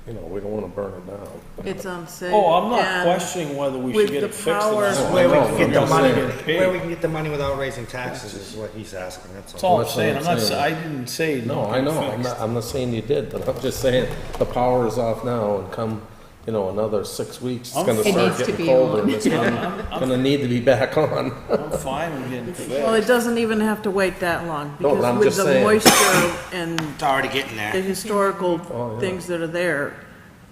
you know, we don't wanna burn it down. It's unsafe. Oh, I'm not and questioning whether we with should get the it fixed or power- not. No, Where we I know, can get I'm the just money, saying. where we can get the money without raising taxes is what he's asking, that's That's all. all I'm That's saying, what I'm I'm not, saying. I didn't say No, not I know, fixed. I'm not saying you did, but I'm just saying, the power is off now and come, you know, another 6 weeks, it's gonna It start needs to getting be colder on. and it's gonna need to be back on. I'm fine with getting fixed. Well, it doesn't even have to wait that long, No, but because I'm with just the saying. moisture and It's already getting the there. historical Oh, yeah. things that are there,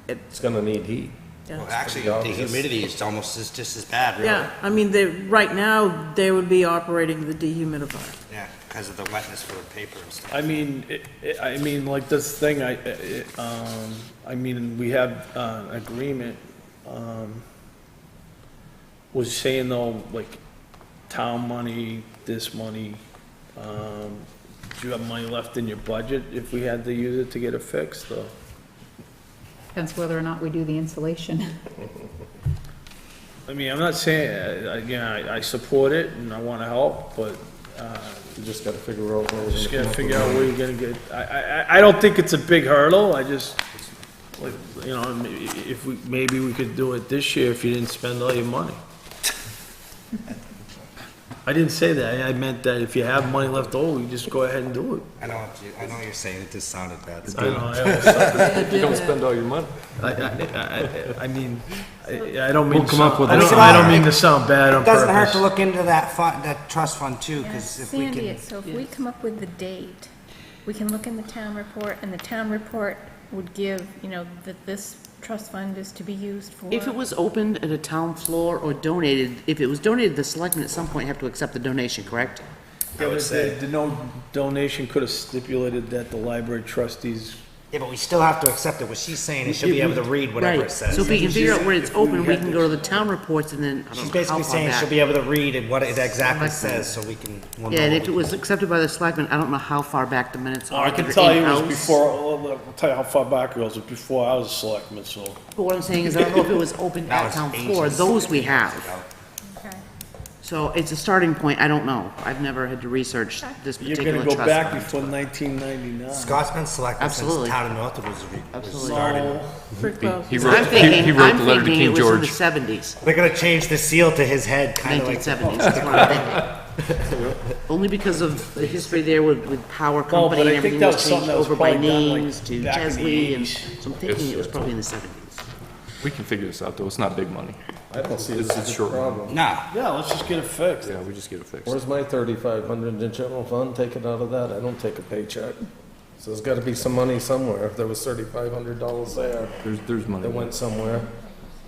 It's gonna need heat. yeah. Well, actually, pretty the obvious. humidity is almost just as bad, really. Yeah, I mean, right now, they would be operating the dehumidifier. Yeah, because of the wetness for the paper and stuff. I mean, like this thing, I mean, we have, an agreement, was saying though, like, town money, this money, do you have money left in your budget if we had to use it to get it fixed, or? Depends whether or not we do the insulation. I mean, I'm not saying, again, I support it and I wanna help, but, You just gotta figure out where we're just gonna gotta come up figure with out the where you're gonna get, I don't think it's a big hurdle, I just, like, you know, if we, maybe we could do it this year if you didn't spend all your money. I didn't say that, I meant that if you have money left over, you just go ahead and do it. I know what you're saying, it just sounded bad. I know, I You don't spend all your money. I mean, I don't mean We'll to come up sound, with I a don't, I don't mean to sound bad on It doesn't hurt purpose. to look into that fund, that trust fund too, because if we Sandy, can. so if we come up with the date, we can look in the town report, and the town report would give, you know, that this trust fund is to be used for. If it was opened at a town floor or donated, if it was donated, the selectmen at some point have to accept the donation, correct? I would say. The no donation could have stipulated that the library trustees. Yeah, but we still have to accept it. What she's saying is she'll be able to read whatever it Right, says. so if we can figure out where it's open, we can go to the town reports and then, I She's don't know how basically far saying back. she'll be able to read and what it exactly Selectmen. says, so we can. we'll Yeah, and know. if it was accepted by the selectmen, I don't know how far back the minutes are. I can They're tell you it was in-house. before, I'll tell you how far back it was before I was a selectman, so. But what I'm saying is, I don't know if it was open That at was town floor, ages. those we have. Okay. So it's a starting point, I don't know. I've never had to research this You're particular gonna go trust back fund. before 1999. Scott's been selected since Absolutely. town of Northwood was Absolutely. started. No, Pretty close. He I'm wrote, thinking, he wrote I'm the letter to thinking it King was in the George. seventies, They're gonna change the seal to his head, kinda like. 1970s, that's what I'm thinking. Only because of the history there with power but company and I think everything that was was something changed that was over by probably done, like, names to back in the Chesley, and 80s. so I'm thinking it was probably in the seventies. We can figure this out, though. It's not big money. I don't see It's this a as a short problem. No, yeah, let's just get it fixed. Yeah, we just get it fixed. Where's my 3,500 in the general fund? Take it out of that. I don't take a paycheck. So there's gotta be some money somewhere. If there was $3,500 there, There's money. that went somewhere.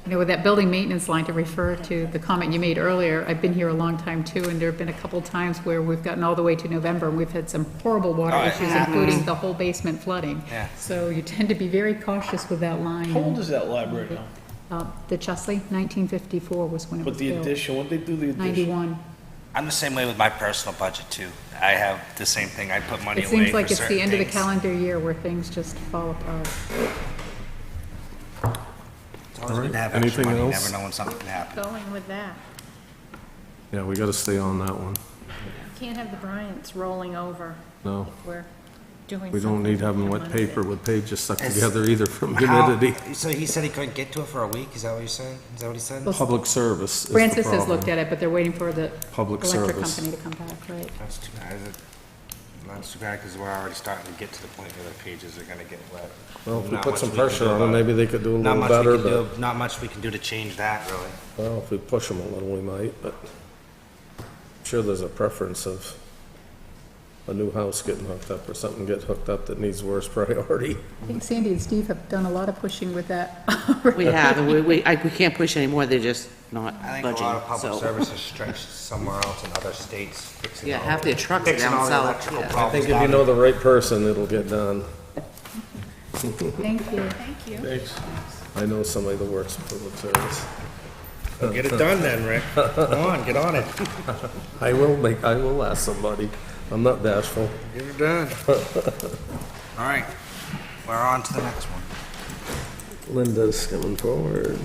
You know, with that building maintenance line, to refer to the comment you made earlier, I've been here a long time too, and there have been a couple times where we've gotten all the way to November, and we've had some horrible water Oh, it issues, happens. including the whole basement flooding. Yeah. So you tend to be very cautious with that line. How old is that library now? The Chesley, 1954 was when it But was the built. addition, when'd they do the addition? 91. I'm the same way with my personal budget too. I have the same thing. I put money It away seems for like it's the certain end of the things. calendar year where things just fall apart. It's always good to have Anything extra money. You else? never know when something can happen. Going with that. Yeah, we gotta stay on that one. You can't have the Bryants rolling over No, if we're doing we don't something need having with wet money. paper with pages stuck It's- together either from How- humidity. So he said he couldn't get to it for a week? Is that what you're saying? Is that what he said? Well, Public service is the Francis has problem. looked at it, but they're waiting for the Public electric service. company to come back, right? That's too bad. That's too bad because we're already starting to get to the point where the pages are gonna get wet. Well, if we Not put much some we can pressure do on them, about it. maybe they could do a Not little much we better, can but, do, not much we can do to change that, really. well, if we push them a little, we might, but I'm sure there's a preference of a new house getting hooked up or something get hooked up that needs worse priority. I think Sandy and Steve have done a lot of pushing with that. We have, and we can't push anymore, they're just not I think a lot of budging, public so. service is stretched somewhere else in other states fixing. Yeah, all half the- their trucks are fixing down all the south, electrical yeah. I problems think if down you know in- the right person, it'll get done. Thank you. Thank you. Thanks. I know somebody that works in public service. Get it done then, Rick. Come on, get on it. I will ask somebody. I'm not bashful. Get it done. All right, we're on to the next one. Linda's coming forward.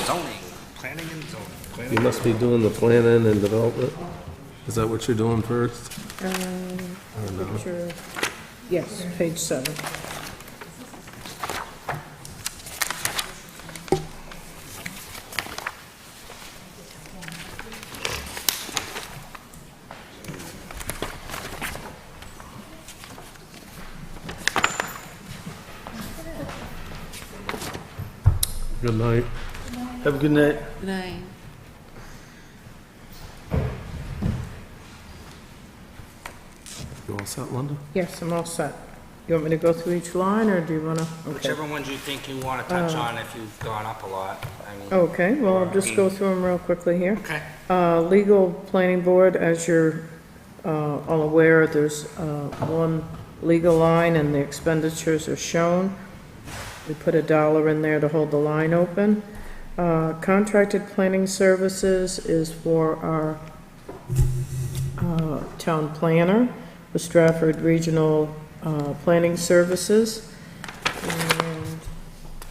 Zoning, planning and zoning. You Planning- must be doing the planning and development. Is that what you're doing first? Picture, yes, page 7. Good night. Have a good night. Good night. You all set, Linda? Yes, I'm all set. You want me to go through each line, or do you want to? Whichever ones you think you want to touch on if you've gone up a lot. I mean, Okay, well, I'll just go through them real quickly here. Okay. Legal planning board, as you're all aware, there's one legal line and the expenditures are shown. We put $1 in there to hold the line open. Contracted planning services is for our town planner with Stratford Regional Planning Services.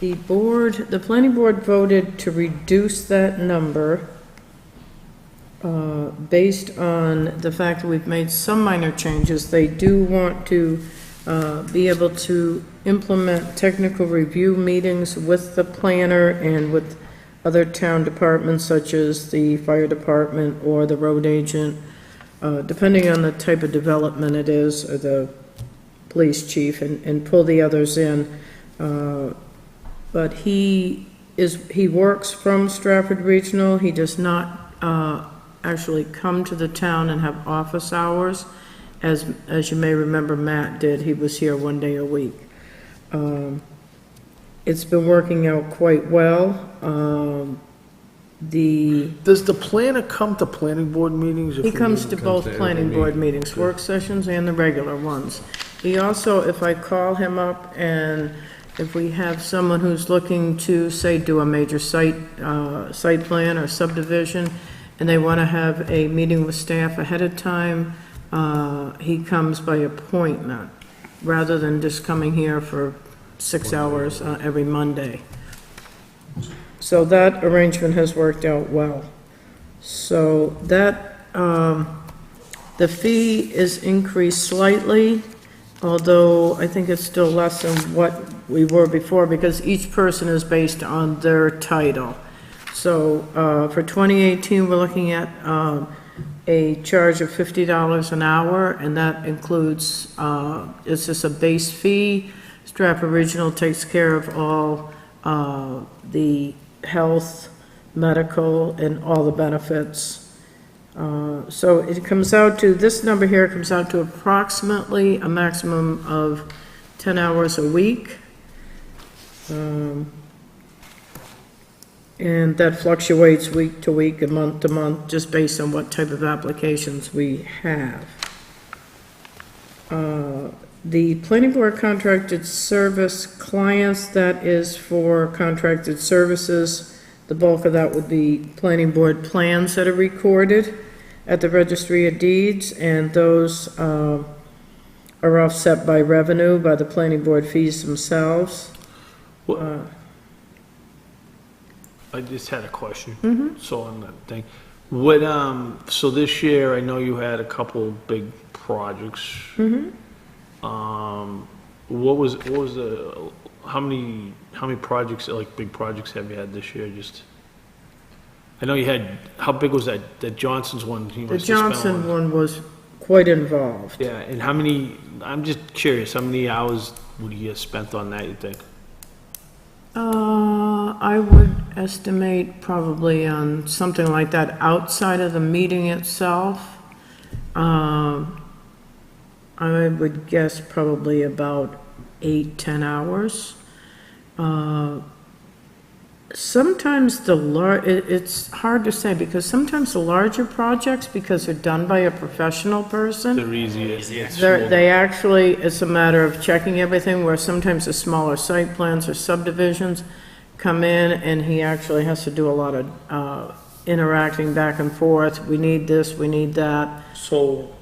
And the planning board voted to reduce that number based on the fact that we've made some minor changes. They do want to be able to implement technical review meetings with the planner and with other town departments such as the fire department or the road agent, depending on the type of development it is, or the police chief, and pull the others in. But he works from Stratford Regional. He does not actually come to the town and have office hours. As you may remember, Matt did. He was here one day a week. It's been working out quite well. Does the planner come to planning board meetings? He comes to both planning board meetings, work sessions and the regular ones. He also, if I call him up and if we have someone who's looking to, say, do a major site plan or subdivision, and they want to have a meeting with staff ahead of time, he comes by appointment, rather than just coming here for 6 hours every Monday. So that arrangement has worked out well. So that, the fee is increased slightly, although I think it's still less than what we were before, because each person is based on their title. So for 2018, we're looking at a charge of $50 an hour, and that includes, it's just a base fee. Stratford Regional takes care of all the health, medical, and all the benefits. So it comes out to, this number here comes out to approximately a maximum of 10 hours a week. And that fluctuates week to week and month to month, just based on what type of applications we have. The planning board contracted service clients, that is for contracted services. The bulk of that would be planning board plans that are recorded at the Registry of Deeds, and those are offset by revenue, by the planning board fees themselves. I just had a question. So on that thing, what, so this year, I know you had a couple big projects. What was the, how many projects, like big projects have you had this year? Just, I know you had, how big was that Johnson's one? The Johnson one was quite involved. Yeah, and how many, I'm just curious, how many hours would you have spent on that, you think? I would estimate probably on something like that outside of the meeting itself. I would guess probably about 8-10 hours. Sometimes it's hard to say, because sometimes the larger projects, because they're done by a professional person, They're easier. they actually, it's a matter of checking everything, where sometimes the smaller site plans or subdivisions come in and he actually has to do a lot of interacting back and forth. We need this, we need that. So,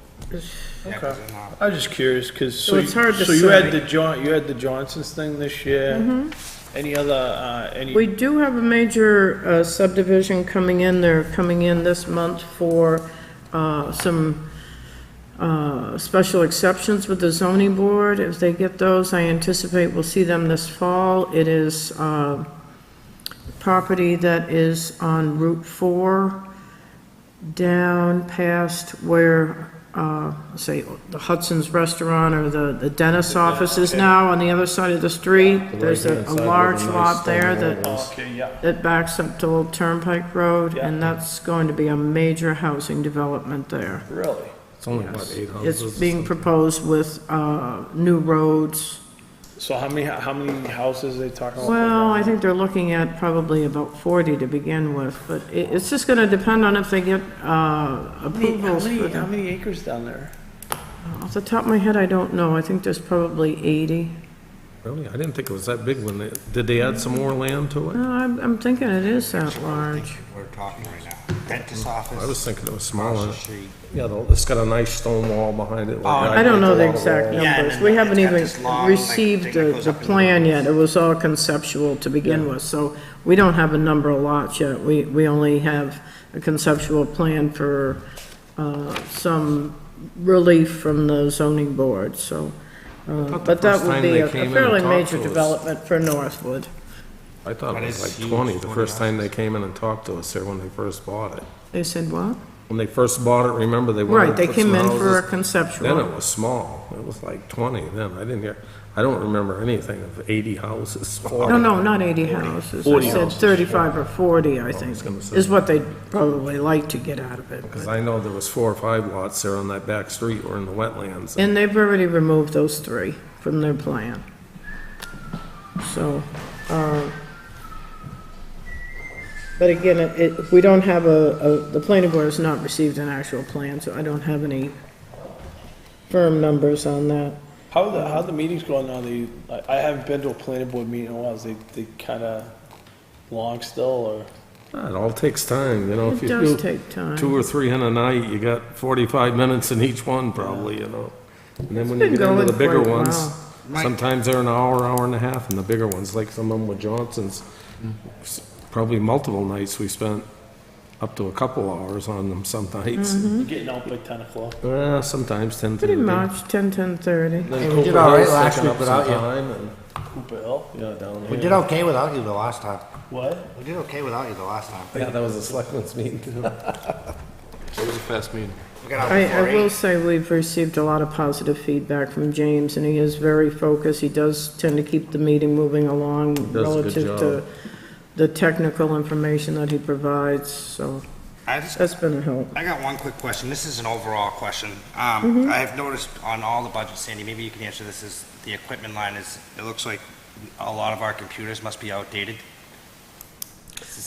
okay. I was just curious, because, So it's hard to so you had say. you had the Johnson's thing this year? Any other, We do have a major subdivision coming in. They're coming in this month for some special exceptions with the zoning board. If they get those, I anticipate we'll see them this fall. It is property that is on Route 4, down past where, say, the Hudson's Restaurant or the dentist's office is now, on the other side of the street. There's a large lot there that backs up to Old Turnpike Road, and that's going to be a major housing development there. really? It's only, what, 8 houses? It's being proposed with new roads. So how many houses are they talking about? Well, I think they're looking at probably about 40 to begin with, but it's just gonna depend on if they get approvals for How them. many acres down there? Off the top of my head, I don't know. I think there's probably 80. Really? I didn't think it was that big when did they add some more land to it? No, I'm thinking it is that large. We're talking right now. Dentist office. I was thinking it was across smaller. the street. Yeah, it's got a nice stone wall behind it. I don't know the exact Yeah, and numbers. then We haven't it's got even this long, like, received thing that goes the up and plan down. yet. It was all conceptual to begin with, so we don't have a number of lots yet. We only have a conceptual plan for some relief from the zoning board, so. thought the But that first would time be they a came in and fairly talked major to us- development for Northwood. I thought But it was it's like huge, 20, the 20 first time they houses. came in and talked to us there when they first bought it. They said what? When they first bought it, remember, they wanted Right, to they put came some in for a houses. Then conceptual. it was small. It was like 20 then. I don't remember anything of 80 houses. No, not 80 houses. I 40 said houses. 35 or 40, I think, gonna say. is what they'd probably like to get out of it. Because but- I know there was 4 or 5 lots there on that back street or in the wetlands. And they've already removed those 3 from their plan. So, but again, we don't have the planning board has not received an actual plan, so I don't have any firm numbers on that. How the meetings going on? I haven't been to a planning board meeting in a while. Is they kind of long still, or? It all takes time, you know. If It you does do take time. 2 or 3 in a night, you got 45 minutes in each one probably, you know. And then when you been get into going the bigger quite ones, well. sometimes they're an hour and a half, and the bigger ones, like some of them with Johnson's, probably multiple nights we spent up to a couple hours on them some nights. Mm-hmm. You're getting out by 10 o'clock. Sometimes 10 Pretty much, 10:30. Then we did Cooper all right Hill's last taking week up some without you. time, and, Cooper Hill? yeah, down We here. did okay without you the last time. What? We did okay without you the last time. Yeah, that was a selectmen's meeting too. It was a fast meeting. We got out I before will 8. say we've received a lot of positive feedback from James, and he is very focused. He does tend to keep the meeting moving along does a good relative to job. the technical information that he provides, so that's been a help. I got one quick question. This is an overall question. Mm-hmm. I've noticed on all the budgets, Sandy, maybe you can answer this, is the equipment line is, it looks like a lot of our computers must be outdated.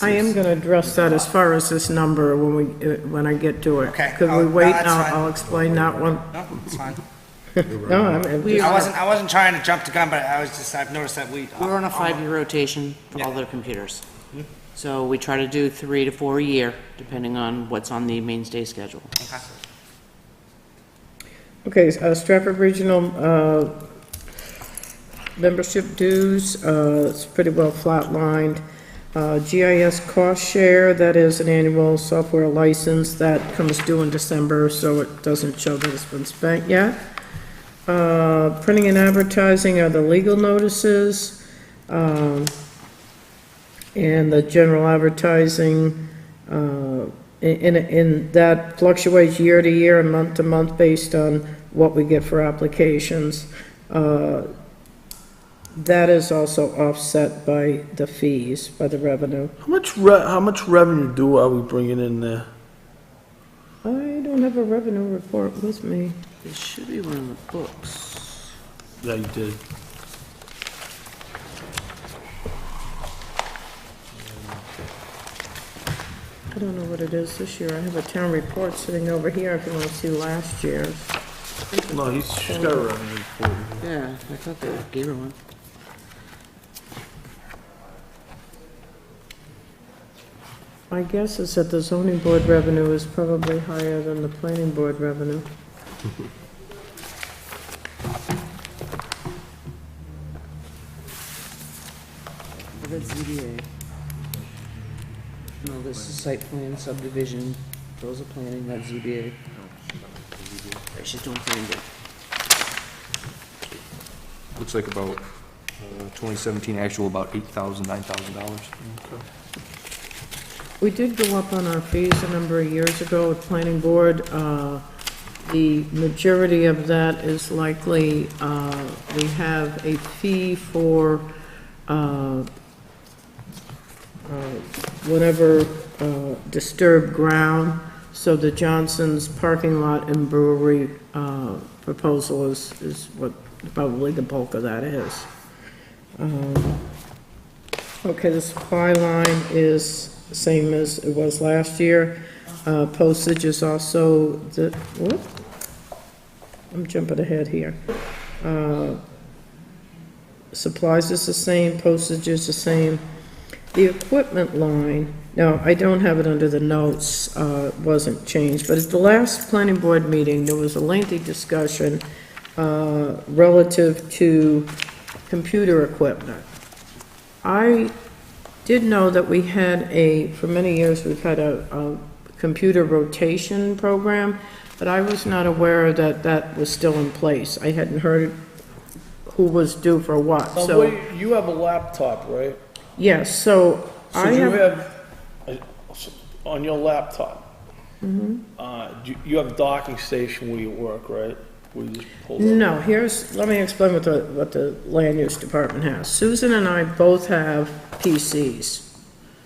I am gonna address that as far as this number when I get to it. Okay. Could Oh, we no, wait? that's fine. I'll explain that one. No, it's fine. No, I wasn't trying to jump the gun, but I've noticed that We're on a 5-year rotation for all their computers. So we try to do 3 to 4 a year, depending on what's on the mainstay schedule. Okay, Stratford Regional, membership dues, it's pretty well flatlined. GIS cost share, that is an annual software license that comes due in December, so it doesn't show that it's been spent yet. Printing and advertising are the legal notices, and the general advertising, and that fluctuates year to year and month to month based on what we get for applications. That is also offset by the fees, by the revenue. How much revenue are we bringing in there? I don't have a revenue report with me. It should be one of the books. Yeah, you did. I don't know what it is this year. I have a town report sitting over here if you want to see last year's. No, she's got a revenue report. Yeah, I thought they gave her one. My guess is that the zoning board revenue is probably higher than the planning board revenue. That's ZBA. No, this is site plan subdivision, those are planning, that's ZBA. She's doing planning board. Looks like about 2017 actual, about $8,000, $9,000. We did go up on our fees a number of years ago with planning board. The majority of that is likely, we have a fee for whatever disturbed ground. So the Johnson's parking lot and brewery proposal is what probably the bulk of that is. Okay, the supply line is the same as it was last year. Postage is also the, whoop, I'm jumping ahead here. supplies is the same, postage is the same. The equipment line, now, I don't have it under the notes, wasn't changed, but at the last planning board meeting, there was a lengthy discussion relative to computer equipment. I did know that we had for many years, we've had a computer rotation program, but I was not aware that that was still in place. I hadn't heard who was due for what, Now, so, wait, you have a laptop, right? yes, so So I you have, have, on your laptop, you have a docking station where you work, right? Where you just pull up? no, let me explain what the land use department has. Susan and I both have PCs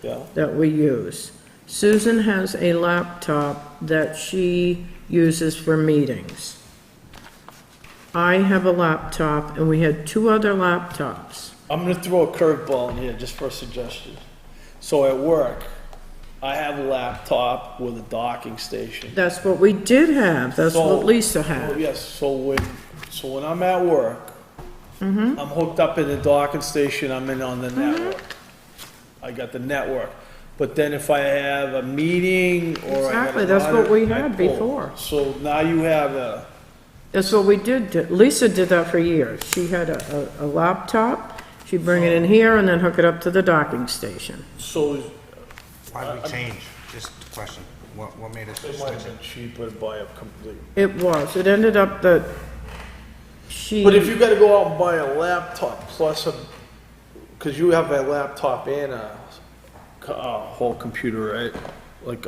Yeah, that we use. Susan has a laptop that she uses for meetings. I have a laptop, and we had 2 other laptops. I'm gonna throw a curveball in here just for a suggestion. So at work, I have a laptop with a docking station. That's what we did have, that's So- what Lisa Well, had. yes, so when I'm at work, I'm hooked up in the docking station, I'm in on the network. I got the network. But then if I have a meeting or I got Exactly, an that's what audit, we I had pull. before. So now you have That's what we did, Lisa did that for years. She had a laptop, she'd bring it in here and then hook it up to the docking station. so Why did we change? Just a question. What made us it might have switch? been cheaper to buy a complete. It ended up that But if you gotta go out and buy a laptop plus cause you have a laptop and a whole computer, right? Like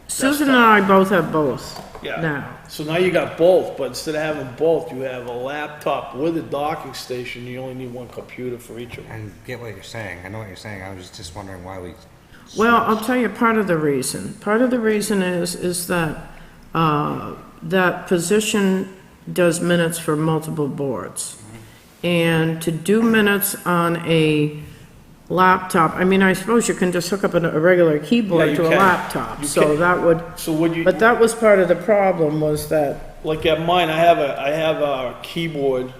Susan and I both have both yeah. now. So now you got both, but instead of having both, you have a laptop with a docking station. You only need one computer for each of them. And get what you're saying. I know what you're saying. I was just wondering why we. Well, I'll tell you part of the reason. Part of the reason is that, that position does minutes for multiple boards. And to do minutes on a laptop, I mean, I suppose you can just hook up a regular Yeah, keyboard you to a can. laptop, You so can. that would, So would you? but that was part of the problem, was that Like at mine, I have a keyboard.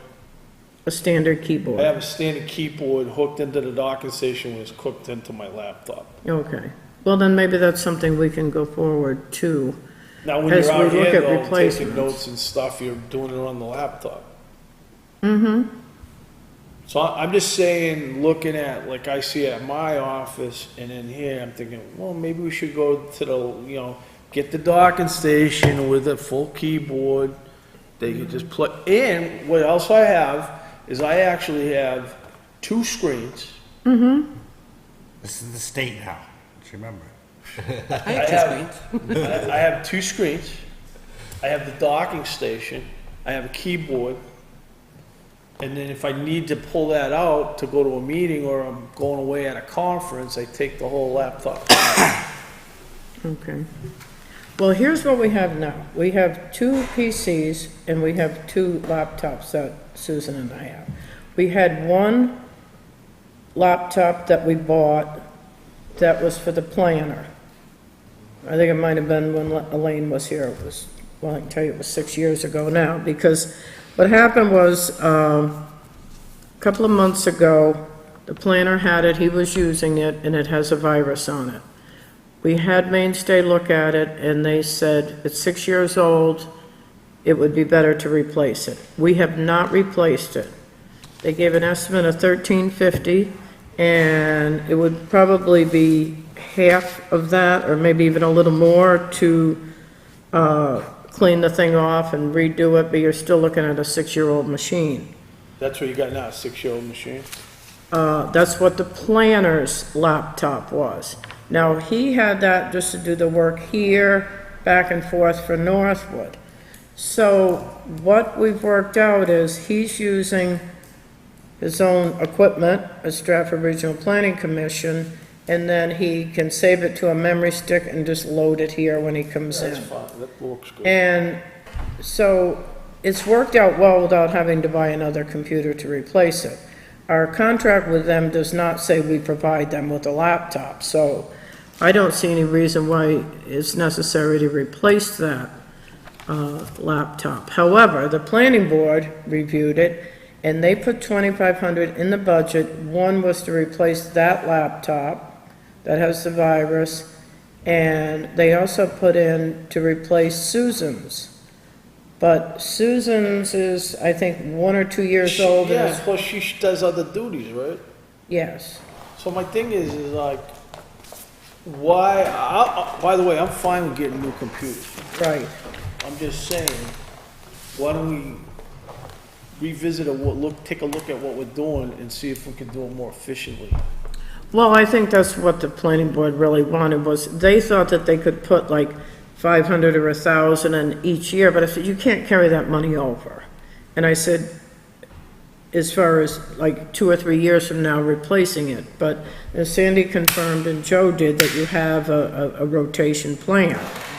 a standard I keyboard. have a standard keyboard hooked into the docking station, was hooked into my laptop. Okay. Well, then maybe that's something we can go forward to. Now, when As you're we out look here at though, taking replacements. notes and stuff, you're doing it on the laptop. Mm-hmm. So I'm just saying, looking at, like I see at my office and in here, I'm thinking, well, maybe we should go to the, get the docking station with a full keyboard. They could just plug, and what else I have is I actually have 2 screens. This is the state now. Just remember. I have 2 screens. I have 2 screens. I have the docking station. I have a keyboard. And then if I need to pull that out to go to a meeting or I'm going away at a conference, I take the whole laptop. Okay. Well, here's what we have now. We have 2 PCs and we have 2 laptops that Susan and I have. We had one laptop that we bought that was for the planner. I think it might have been when Elaine was here. It was, well, I can tell you it was 6 years ago now, because what happened was, a couple of months ago, the planner had it, he was using it, and it has a virus on it. We had Mainstay look at it, and they said, it's 6 years old, it would be better to replace it. We have not replaced it. They gave an estimate of $1,350, and it would probably be half of that, or maybe even a little more, to clean the thing off and redo it, but you're still looking at a 6-year-old machine. That's what you got now, a 6-year-old machine? That's what the planner's laptop was. Now, he had that just to do the work here, back and forth for Northwood. So what we've worked out is he's using his own equipment, a Stratford Regional Planning Commission, and then he can save it to a memory stick and just load it here when he comes in. That's fine, that looks good. And so it's worked out well without having to buy another computer to replace it. Our contract with them does not say we provide them with a laptop, so I don't see any reason why it's necessary to replace that laptop. However, the planning board reviewed it, and they put 2,500 in the budget. One was to replace that laptop that has the virus, and they also put in to replace Susan's. But Susan's is, I think, 1 or 2 years old. and Yeah, is- plus she does other duties, right? Yes. So my thing is like, why, by the way, I'm fine with getting new computers. Right. I'm just saying, why don't we revisit take a look at what we're doing and see if we can do it more efficiently? Well, I think that's what the planning board really wanted, was they thought that they could put like 500 or 1,000 in each year, but I said, you can't carry that money over. And I said, as far as like 2 or 3 years from now, replacing it. But as Sandy confirmed and Joe did, that you have a rotation plan.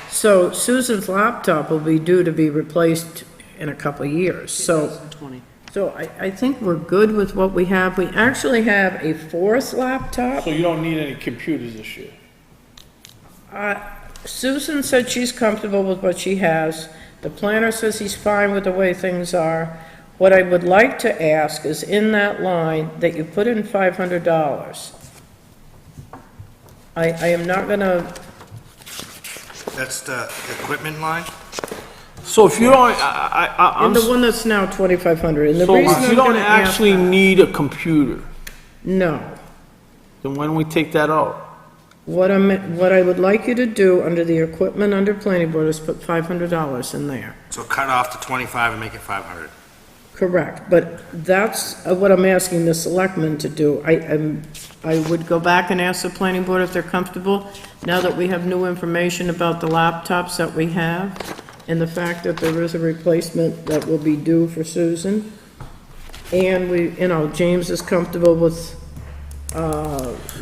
So Susan's laptop will be due to be replaced in a couple of years, so. 2020. So I think we're good with what we have. We actually have a 4th laptop. So you don't need any computers this year? Susan said she's comfortable with what she has. The planner says he's fine with the way things are. What I would like to ask is in that line that you put in $500. I am not gonna, That's the equipment line? So if you don't, in I'm, the one that's now 2,500, and the so reason if you I'm don't gonna ask actually that- need a computer, No. then why don't we take that out? What I would like you to do under the equipment under planning board is put $500 in there. So cut off the 25 and make it 500. Correct, but that's what I'm asking the selectmen to do. I would go back and ask the planning board if they're comfortable, now that we have new information about the laptops that we have, and the fact that there is a replacement that will be due for Susan. And James is comfortable with,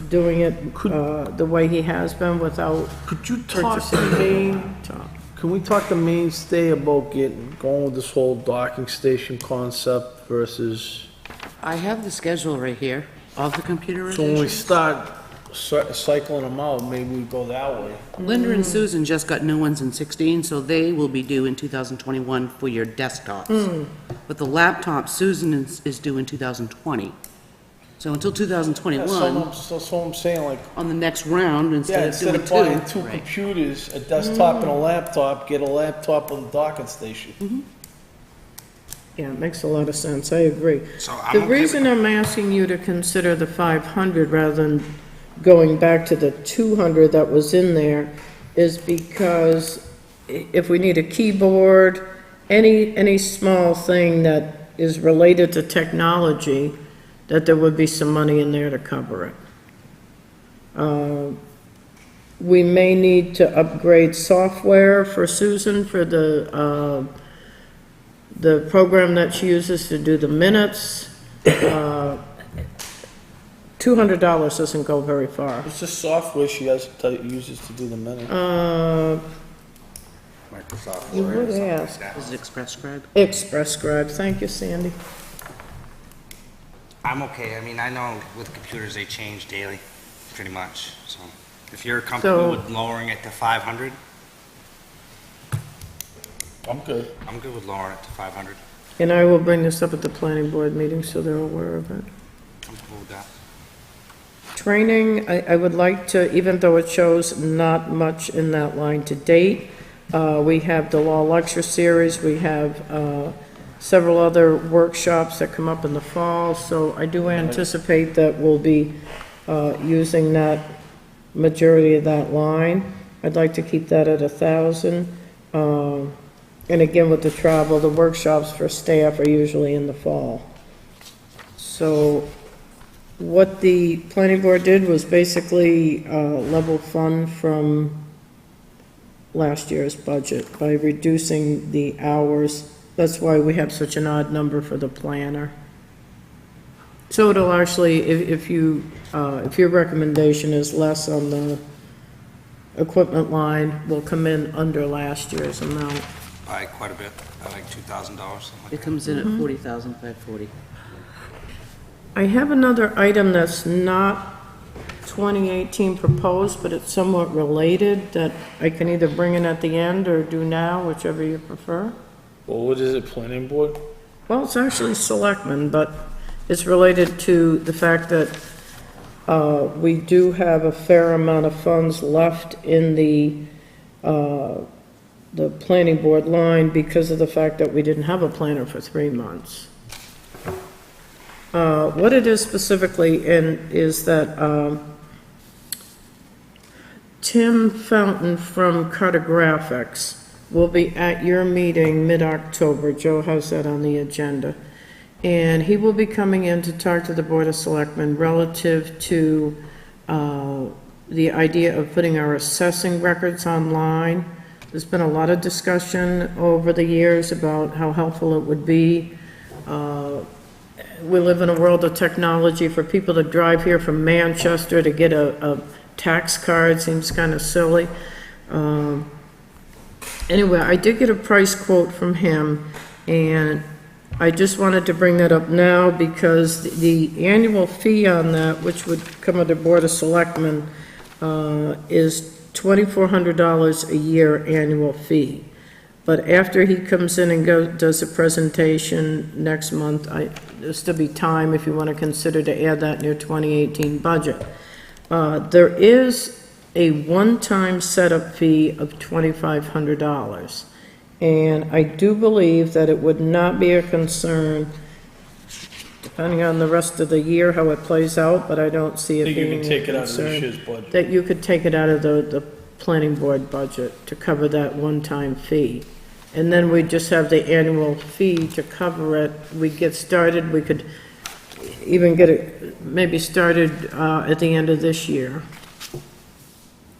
doing it, the way he has been without Could you talk to purchasing. Maine? Can we talk to Mainstay about going with this whole docking station concept versus, I have the schedule right here of the computerization. so when we start cycling them out, maybe we go that way? Linda and Susan just got new ones in 16, so they will be due in 2021 for your desktops. But the laptop, Susan is due in 2020. So until Yeah, 2021, so I'm saying, like, on the next round, yeah, instead of instead doing of buying two. two Right. computers, a desktop and a laptop, get a laptop with a docking station. Yeah, it makes a lot of sense, I agree. So I'm The okay with- reason I'm asking you to consider the 500 rather than going back to the 200 that was in there is because if we need a keyboard, any small thing that is related to technology, that there would be some money in there to cover it. We may need to upgrade software for Susan for the program that she uses to do the minutes. $200 doesn't go very far. It's just software she uses to do the minutes. Microsoft You Word would or something like ask. that. Is it Express Scribe? Express Scribe, thank you, Sandy. I'm okay. I mean, I know with computers, they change daily, pretty much. So if you're comfortable So- with lowering it to 500, I'm good. I'm good with lowering it to 500. And I will bring this up at the planning board meeting so they're aware of it. I'm cool with that. Training, I would like to, even though it shows not much in that line to date, we have the law lecture series, we have several other workshops that come up in the fall, so I do anticipate that we'll be using that majority of that line. I'd like to keep that at 1,000. And again, with the travel, the workshops for staff are usually in the fall. So what the planning board did was basically level fund from last year's budget by reducing the hours. That's why we have such an odd number for the planner. So it'll actually, if your recommendation is less on the equipment line, will come in under last year's amount. By quite a bit, by like $2,000, something like It that. comes in at 40,540. I have another item that's not 2018 proposed, but it's somewhat related, that I can either bring in at the end or do now, whichever you prefer. Well, what is it, planning board? Well, it's actually selectmen, but it's related to the fact that we do have a fair amount of funds left in the planning board line because of the fact that we didn't have a planner for 3 months. What it is specifically is that Tim Fountain from Cartographics will be at your meeting mid-October. Joe has that on the agenda. And he will be coming in to talk to the Board of Selectmen relative to the idea of putting our assessing records online. There's been a lot of discussion over the years about how helpful it would be. We live in a world of technology. For people to drive here from Manchester to get a tax card seems kind of silly. Anyway, I did get a price quote from him, and I just wanted to bring that up now because the annual fee on that, which would come under Board of Selectmen, is $2,400 a year annual fee. But after he comes in and does a presentation next month, there'll still be time if you want to consider to add that in your 2018 budget. There is a one-time setup fee of $2,500. And I do believe that it would not be a concern, depending on the rest of the year, how it plays out, but I don't see it Think being you can a take it out of this concern. year's budget? That you could take it out of the planning board budget to cover that one-time fee. And then we just have the annual fee to cover it. We get started, we could even get it maybe started at the end of this year.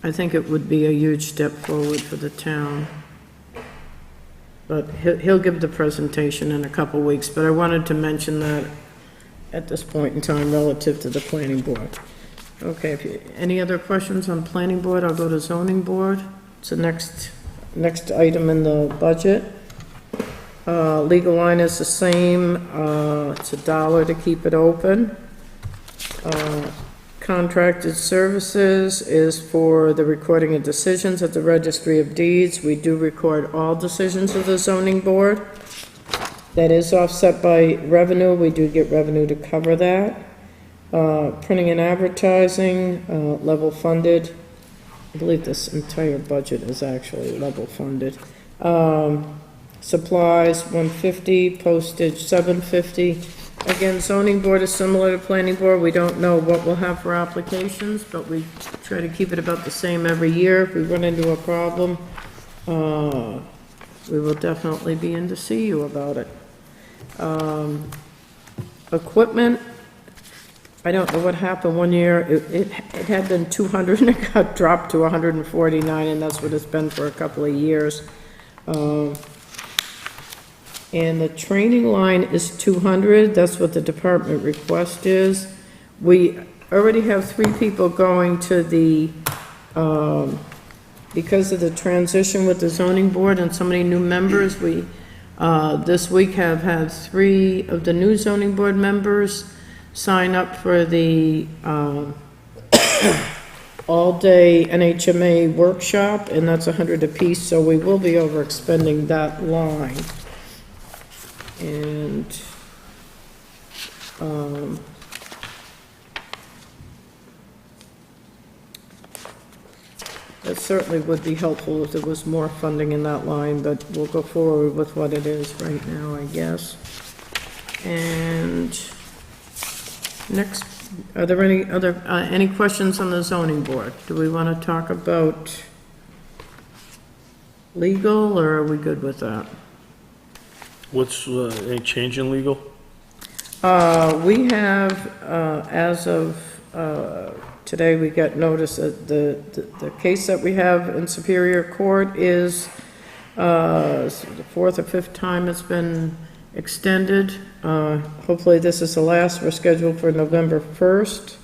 I think it would be a huge step forward for the town. But he'll give the presentation in a couple weeks, but I wanted to mention that at this point in time relative to the planning board. Okay, any other questions on planning board? I'll go to zoning board. It's the next item in the budget. Legal line is the same. It's $1 to keep it open. Contracted services is for the recording of decisions at the Registry of Deeds. We do record all decisions of the zoning board. That is offset by revenue. We do get revenue to cover that. Printing and advertising, level funded. I believe this entire budget is actually level funded. Supplies, $150, postage, $750. Again, zoning board is similar to planning board. We don't know what we'll have for applications, but we try to keep it about the same every year. If we run into a problem, we will definitely be in to see you about it. Equipment, I don't know what happened one year. It had been 200 and it got dropped to 149, and that's what it's been for a couple of years. And the training line is 200, that's what the department request is. We already have 3 people going to the, because of the transition with the zoning board and so many new members, we, this week have had 3 of the new zoning board members sign up for the, all-day NHMA workshop, and that's 100 apiece, so we will be overexpending that line. And, that certainly would be helpful if there was more funding in that line, but we'll go forward with what it is right now, I guess. And next, are there any questions on the zoning board? Do we want to talk about legal, or are we good with that? What's, any change in legal? We have, as of today, we got notice that the case that we have in Superior Court is the 4th or 5th time it's been extended. Hopefully this is the last. We're scheduled for November 1st.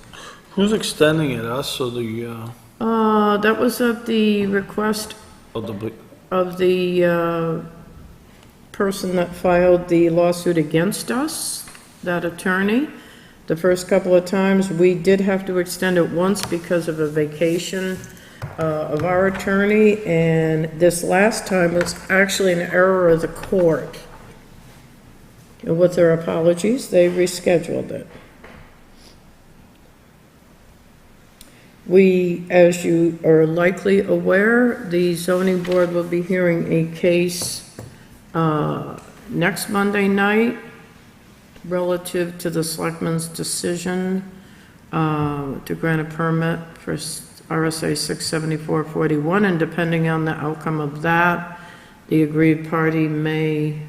Who's extending it, us or the, That was at the request of the, of the person that filed the lawsuit against us, that attorney. The first couple of times, we did have to extend it once because of a vacation of our attorney, and this last time was actually an error of the court. And with their apologies, they rescheduled it. We, as you are likely aware, the zoning board will be hearing a case next Monday night relative to the selectmen's decision to grant a permit for RSA 67441, and depending on the outcome of that, the aggrieved party may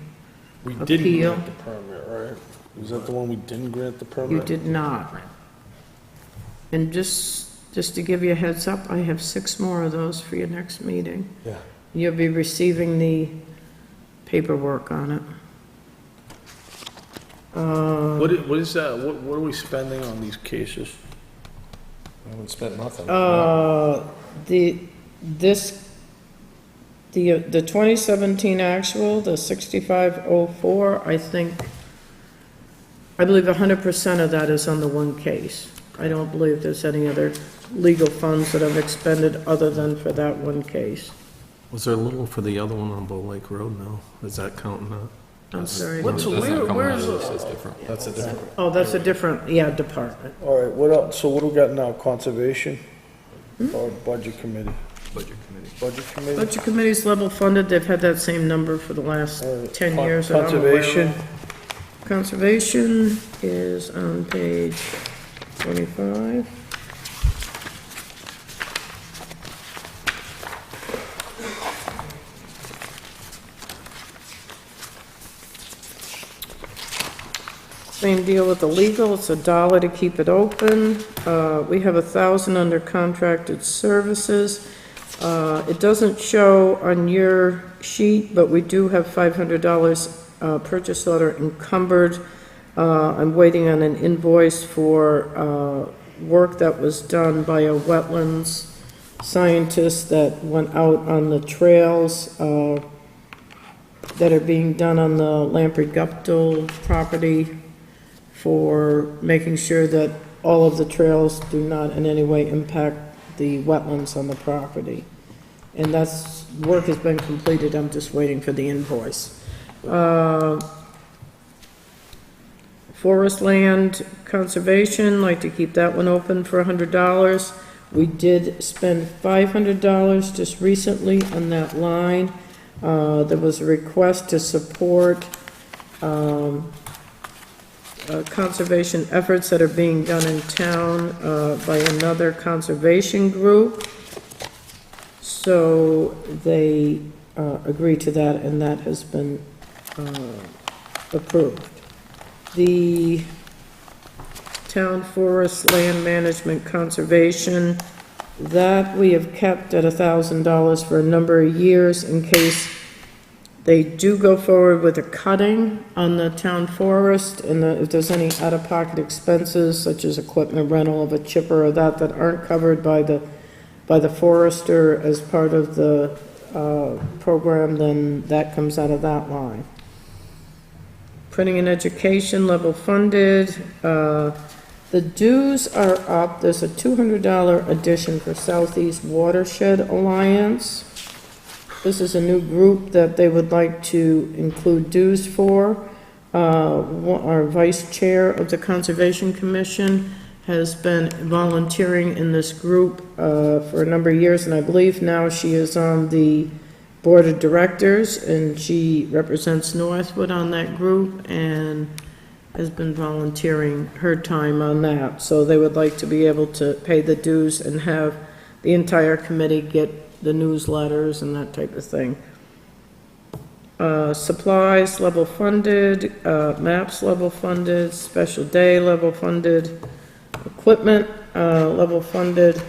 We didn't appeal. grant the permit, right? Was that the one we didn't grant the permit? You did not. And just to give you a heads up, I have 6 more of those for your next meeting. Yeah. You'll be receiving the paperwork on it. What is that? What are we spending on these cases? I haven't spent nothing. The 2017 actual, the 6504, I believe 100% of that is on the one case. I don't believe there's any other legal funds that have expended other than for that one case. Was there a little for the other one on Bull Lake Road now? Is that counting that? I'm sorry. Where is it? That's different. That's a different. Oh, that's a different, department. All right, what else? So what do we got now? Conservation or budget committee? Budget committee. Budget committee? Budget committee's level funded, they've had that same number for the last 10 years. that I'm aware of. Conservation? Conservation is on page 25. Same deal with the legal, it's $1 to keep it open. We have 1,000 under contracted services. It doesn't show on your sheet, but we do have $500 purchase order encumbered. I'm waiting on an invoice for work that was done by a wetlands scientist that went out on the trails that are being done on the Lamprey-Guptill property for making sure that all of the trails do not in any way impact the wetlands on the property. And that's, work has been completed, I'm just waiting for the invoice. Forest land conservation, like to keep that one open for $100. We did spend $500 just recently on that line. There was a request to support conservation efforts that are being done in town by another conservation group. So they agreed to that, and that has been approved. The town forest land management conservation, that we have kept at $1,000 for a number of years in case they do go forward with a cutting on the town forest, and if there's any out-of-pocket expenses, such as equipment rental of a chipper or that aren't covered by the forester as part of the program, then that comes out of that line. Printing and education, level funded. The dues are up. There's a $200 addition for Southeast Watershed Alliance. This is a new group that they would like to include dues for. Our vice chair of the Conservation Commission has been volunteering in this group for a number of years, and I believe now she is on the board of directors, and she represents Northwood on that group and has been volunteering her time on that. So they would like to be able to pay the dues and have the entire committee get the newsletters and that type of thing. Supplies, level funded, maps, level funded, special day, level funded, equipment, level funded,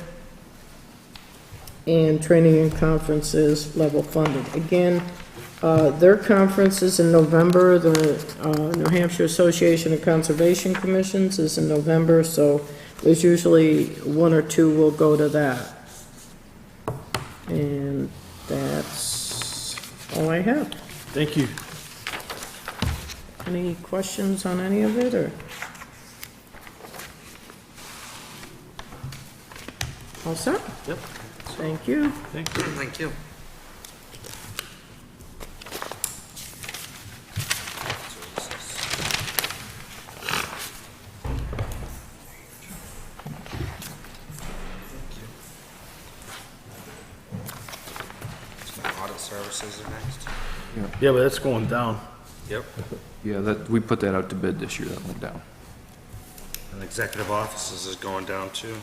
and training and conferences, level funded. Again, their conference is in November. The New Hampshire Association of Conservation Commissions is in November, so there's usually 1 or 2 will go to that. And that's all I have. Thank you. Any questions on any of it, or? All set? Yep. Thank you. Thank you. Thank you. Services are next. Yeah, but that's going down. Yep. Yeah, we put that out to bid this year, that went down. And executive offices is going down too.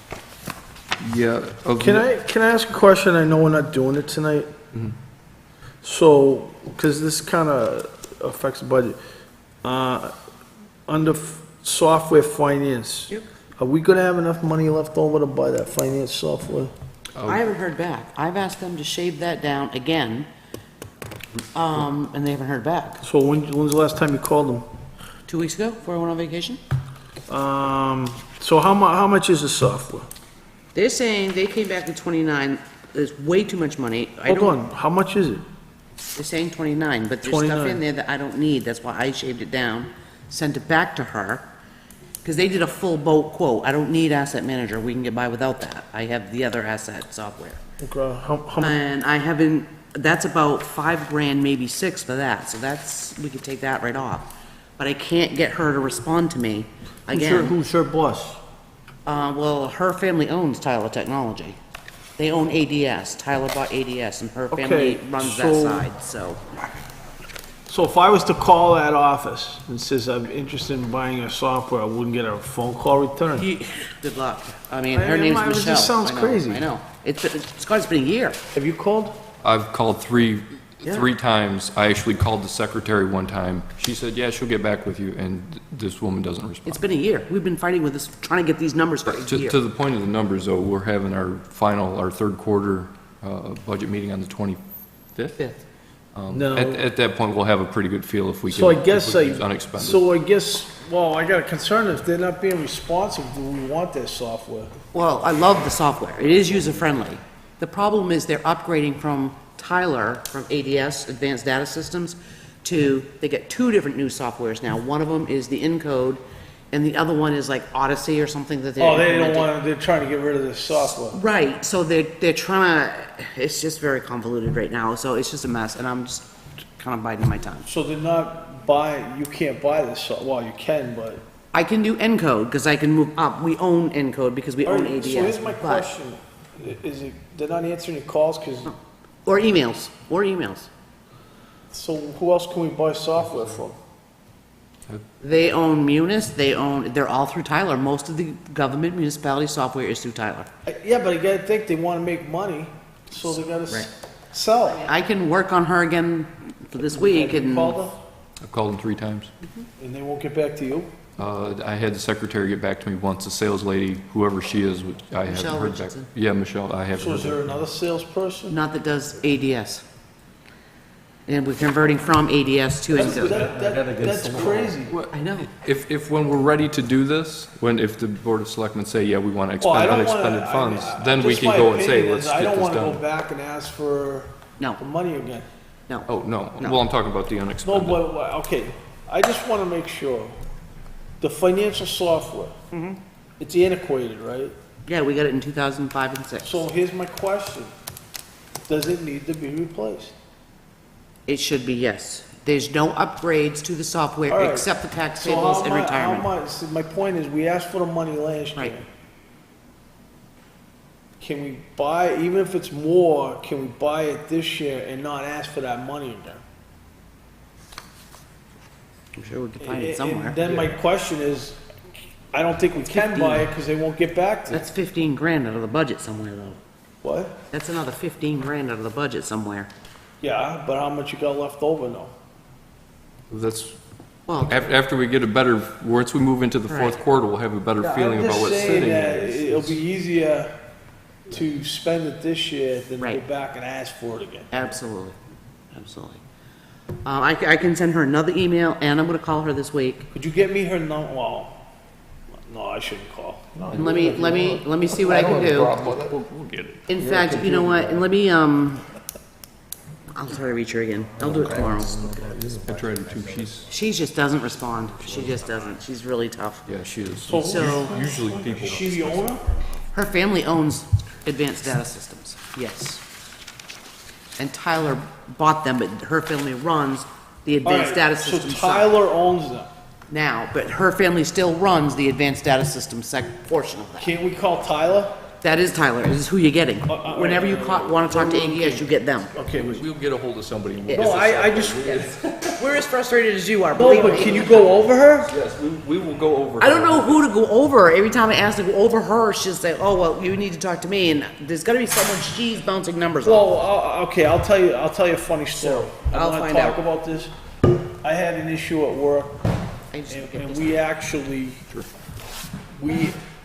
Yeah. Can I ask a question? I know we're not doing it tonight. So, because this kind of affects the budget. Under software finance. Yep. Are we gonna have enough money left over to buy that finance software? I haven't heard back. I've asked them to shave that down again, and they haven't heard back. So when's the last time you called them? 2 weeks ago, before I went on vacation? So how much is the software? They're saying they came back with 29, there's way too much money. Hold on, how much is it? They're saying 29, but there's stuff 29. in there that I don't need, that's why I shaved it down, sent it back to her, because they did a full boat quote. I don't need asset manager, we can get by without that. I have the other asset software. Okay, how much? And I haven't, that's about $5,000, maybe 6 for that, so that's, we could take that right off. But I can't get her to respond to me again. Who's her boss? Well, her family owns Tyler Technology. They own ADS. Tyler bought ADS, and her family Okay, runs that so- side, so. So if I was to call that office and says I'm interested in buying your software, I wouldn't get a phone call return? Good luck. I mean, I her mean, name's it just Michelle. sounds I know, crazy. I know. It's been a year. Have you called? I've called three times. I actually called the secretary one time. She said, yeah, she'll get back with you, and this woman doesn't respond. It's been a year. We've been fighting with this, trying to get these numbers for a year. To the point of the numbers, though, we're having our third quarter budget meeting on the 25th. Fifth. No. At that point, we'll have a pretty good feel if we can. So I guess if we can use unexpended. well, I got a concern if they're not being responsive, do we want their software? Well, I love the software. It is user-friendly. The problem is they're upgrading from Tyler, from ADS, Advanced Data Systems, they get 2 different new softwares now. One of them is the Encode, and the other one is like Odyssey or something that they're Oh, they don't implementing. want, they're trying to get rid of this software. Right, so they're trying to, it's just very convoluted right now, so it's just a mess, and I'm just kind of biding my time. So they're not buying, you can't buy this, well, you can, but. I can do Encode, because I can move up. We own Encode because we own Alright, ADS. so here's my but- question, is it, they're not answering your calls, cause, Or emails. so who else can we buy software from? They own Munis, they're all through Tyler. Most of the government municipality software is through Tyler. Yeah, but I gotta think they wanna make money, so they gotta Right. sell. I can work on her again for this week Have you and, called them, I've called them 3 times. and they won't get back to you? I had the secretary get back to me once, the sales lady, whoever she is, which I haven't Michelle heard back. Richardson. Yeah, Michelle, I haven't So heard is there back. another salesperson? not that does ADS. And we're converting from ADS to Encode. That's crazy. I know. If when we're ready to do this, if the Board of Selectmen say, yeah, we want to Well, I expend don't wanna- unexpended I mean, funds, then we just can my go and say, opinion let's is get I don't this wanna go done. back and ask for No, money again. no. Oh, no, No. well, I'm talking about the No, unexpended. but, okay, I just wanna make sure, the financial software, it's antiquated, right? Yeah, we got it in 2005 and 6. So here's my question, does it need to be replaced? It should be, yes. There's no upgrades to the All software right. except the tax So tables how and mu- retirement. How much, see, my point is, we asked for the money last Right. year. Can we buy, even if it's more, can we buy it this year and not ask for that money again? I'm sure we could find it And somewhere. then my question is, I don't think we can buy it because they won't get back to That's us. 15 grand out of the budget somewhere, though. What? That's another 15 grand out of the budget somewhere. Yeah, but how much you got left over now? That's, Well, after we get a better, once we move into the fourth Right. quarter, we'll have a better feeling about what's sitting that there. it'll be easier to spend it this year than go Right. back and ask for it again. absolutely, absolutely. I can send her another email, and I'm gonna call her this week. Could you get me her well, no, I shouldn't call. And let me see what I can do. We'll get it. In fact, you know what, and let me, I'll try to reach her again. I'll do it tomorrow. I tried it too, She just doesn't respond. She just doesn't. She's really tough. yeah, she is. So- Usually people. Is she the owner? Her family owns Advanced Data Systems, yes. And Tyler bought them, but her family runs the Advanced Alright, Data so Systems side Tyler owns them. now, but her family still runs the Advanced Data Systems portion of that. Can't we call Tyler? That is Tyler, this is who you're getting. Whenever you want to talk to ADS, you get them. Okay, We'll get a hold of somebody. and we'll no, get I just, We're as frustrated as you are, no, believe but me. can you go over her? Yes, we will go over. I don't know who to go over. Every time I ask to go over her, she'll say, oh, well, you need to talk to me, and there's gotta be someone she's bouncing numbers off. Well, okay, I'll tell you a funny story. I'll I wanna find talk out. about this. I had an issue at work, I just look at and this. we actually,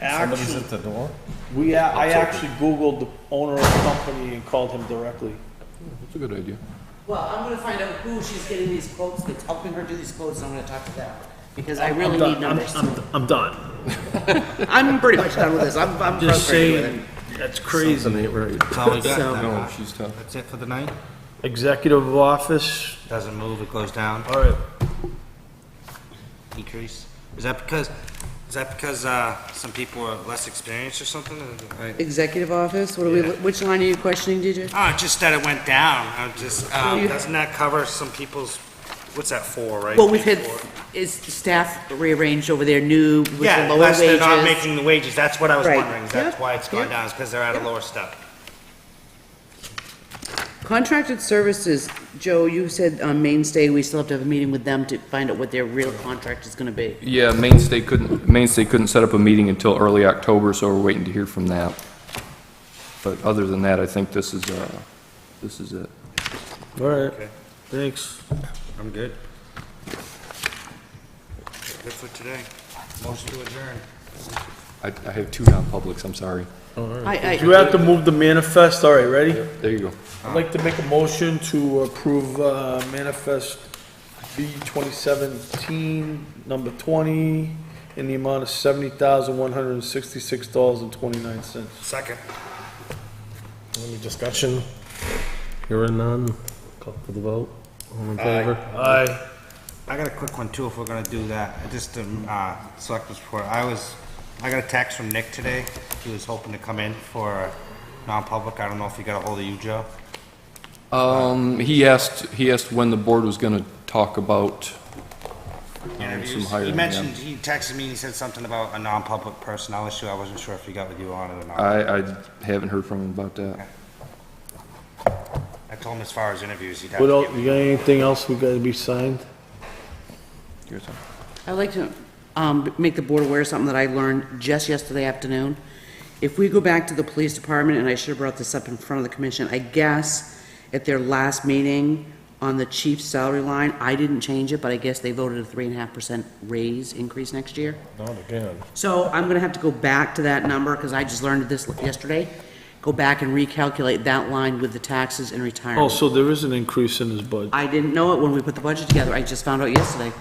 Somebody's at the door? I actually Googled the owner of the company and called him directly. That's a good idea. Well, I'm gonna find out who she's getting these quotes, that's helping her do these quotes, and I'm gonna talk to them. Because I really need numbers. I'm done. I'm pretty much done with this. I'm Just frustrated with saying, it. that's crazy. Something ain't right. That's all we got So- then, No, huh? she's tough. That's it for the night? Executive office, Doesn't move, it goes down, all right. decrease. Is that because some people are less experienced or something? Right. Executive office, what are we, which line are you questioning, DJ? Oh, just that it went down. Doesn't that cover some people's, what's that for, right? Well, we've had, is staff rearranged over there, new, with the Yeah, lower unless they're not wages. making the wages, that's what I was Right. wondering, is that's Yep. why it's gone Yep. down, is because they're at a lower step. Contracted services, Joe, you said on Mainstay, we still have to have a meeting with them to find out what their real contract is gonna be. Yeah, Mainstay couldn't set up a meeting until early October, so we're waiting to hear from that. But other than that, I think this is it. All right, Okay. thanks. I'm good. Good for today. Motion to adjourn. I have two non-publics, I'm sorry. Do you have to move the manifest? All right, ready? There you go. I'd like to make a motion to approve manifest B 2017, number 20, in the amount of $70,166.29. Second. Any discussion? Hearing none, call for the vote. All in favor? Aye. I got a quick one too, if we're gonna do that. Just, selectmen's report. I got a text from Nick today. He was hoping to come in for a non-public. I don't know if he got a hold of you, Joe. He asked when the board was gonna talk about Interviews. hiring, He yeah. mentioned, he texted me and he said something about a non-public personnel issue. I wasn't sure if he got with you on it or not. I haven't heard from him about that. I told him as far as interviews, he'd have What to else, give you me. got anything else we gotta be signed? Your turn. I'd like to make the board aware of something that I learned just yesterday afternoon. If we go back to the police department, and I should have brought this up in front of the commission, I guess at their last meeting on the chief's salary line, I didn't change it, but I guess they voted a 3.5% raise increase next year. Not again. So I'm gonna have to go back to that number, because I just learned this yesterday. Go back and recalculate that line with the taxes and Oh, retirement. so there is an increase in his budget. I didn't know it when we put the budget together, I just found out yesterday.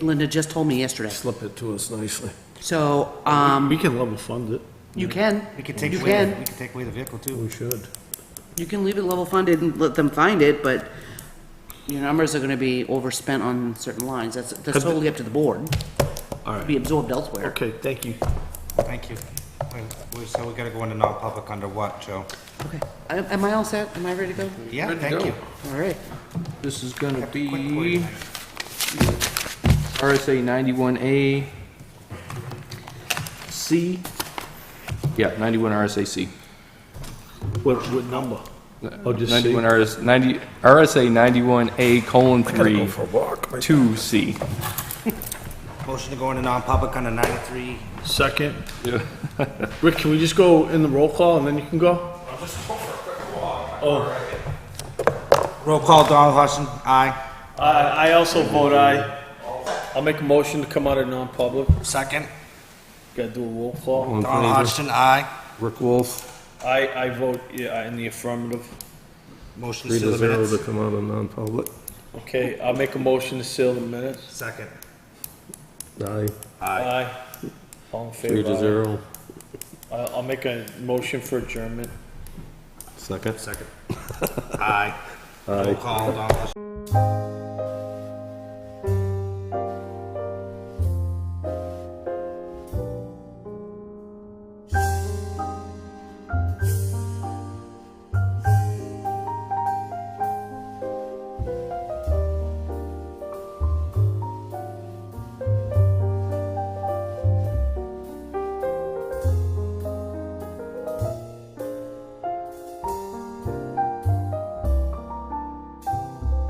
Linda just told me yesterday. Slip it to us nicely. So, We can level fund it. you can, We could take you away, can, we could take away the vehicle too. We should. you can leave it level funded and let them find it, but your numbers are gonna be overspent on certain lines, that's totally up to the board. All Be right, absorbed elsewhere. okay, thank you. Thank you. So we gotta go into non-public under what, Joe? Okay, am I all set? Am I ready to go? Yeah, Ready to thank go. you. All right. This is gonna Quick for you. be RSA 91A C. Yeah, 91 RSA C. What number? Oh, just C? 91 RSA 91A:3 For a walk. 2C. Motion to go into non-public under 93. Second. Yeah. Rick, can we just go in the roll call and then you can go? Roll call, Donald Hudson, aye. I also vote aye. I'll make a motion to come out of non-public. Second, Gotta do a roll call. All in Donald favor? Hodgson, aye. Rick Wolf, I vote, yeah, in the affirmative. Motion to 3 seal to the 0 minutes. to come out of non-public. Okay, I'll make a motion to seal the minutes. Second. Aye. Aye. All in favor? 3 to aye. 0. I'll make a motion for adjournment. Second. Second. Aye. Aye. Roll call, Donald Hudson.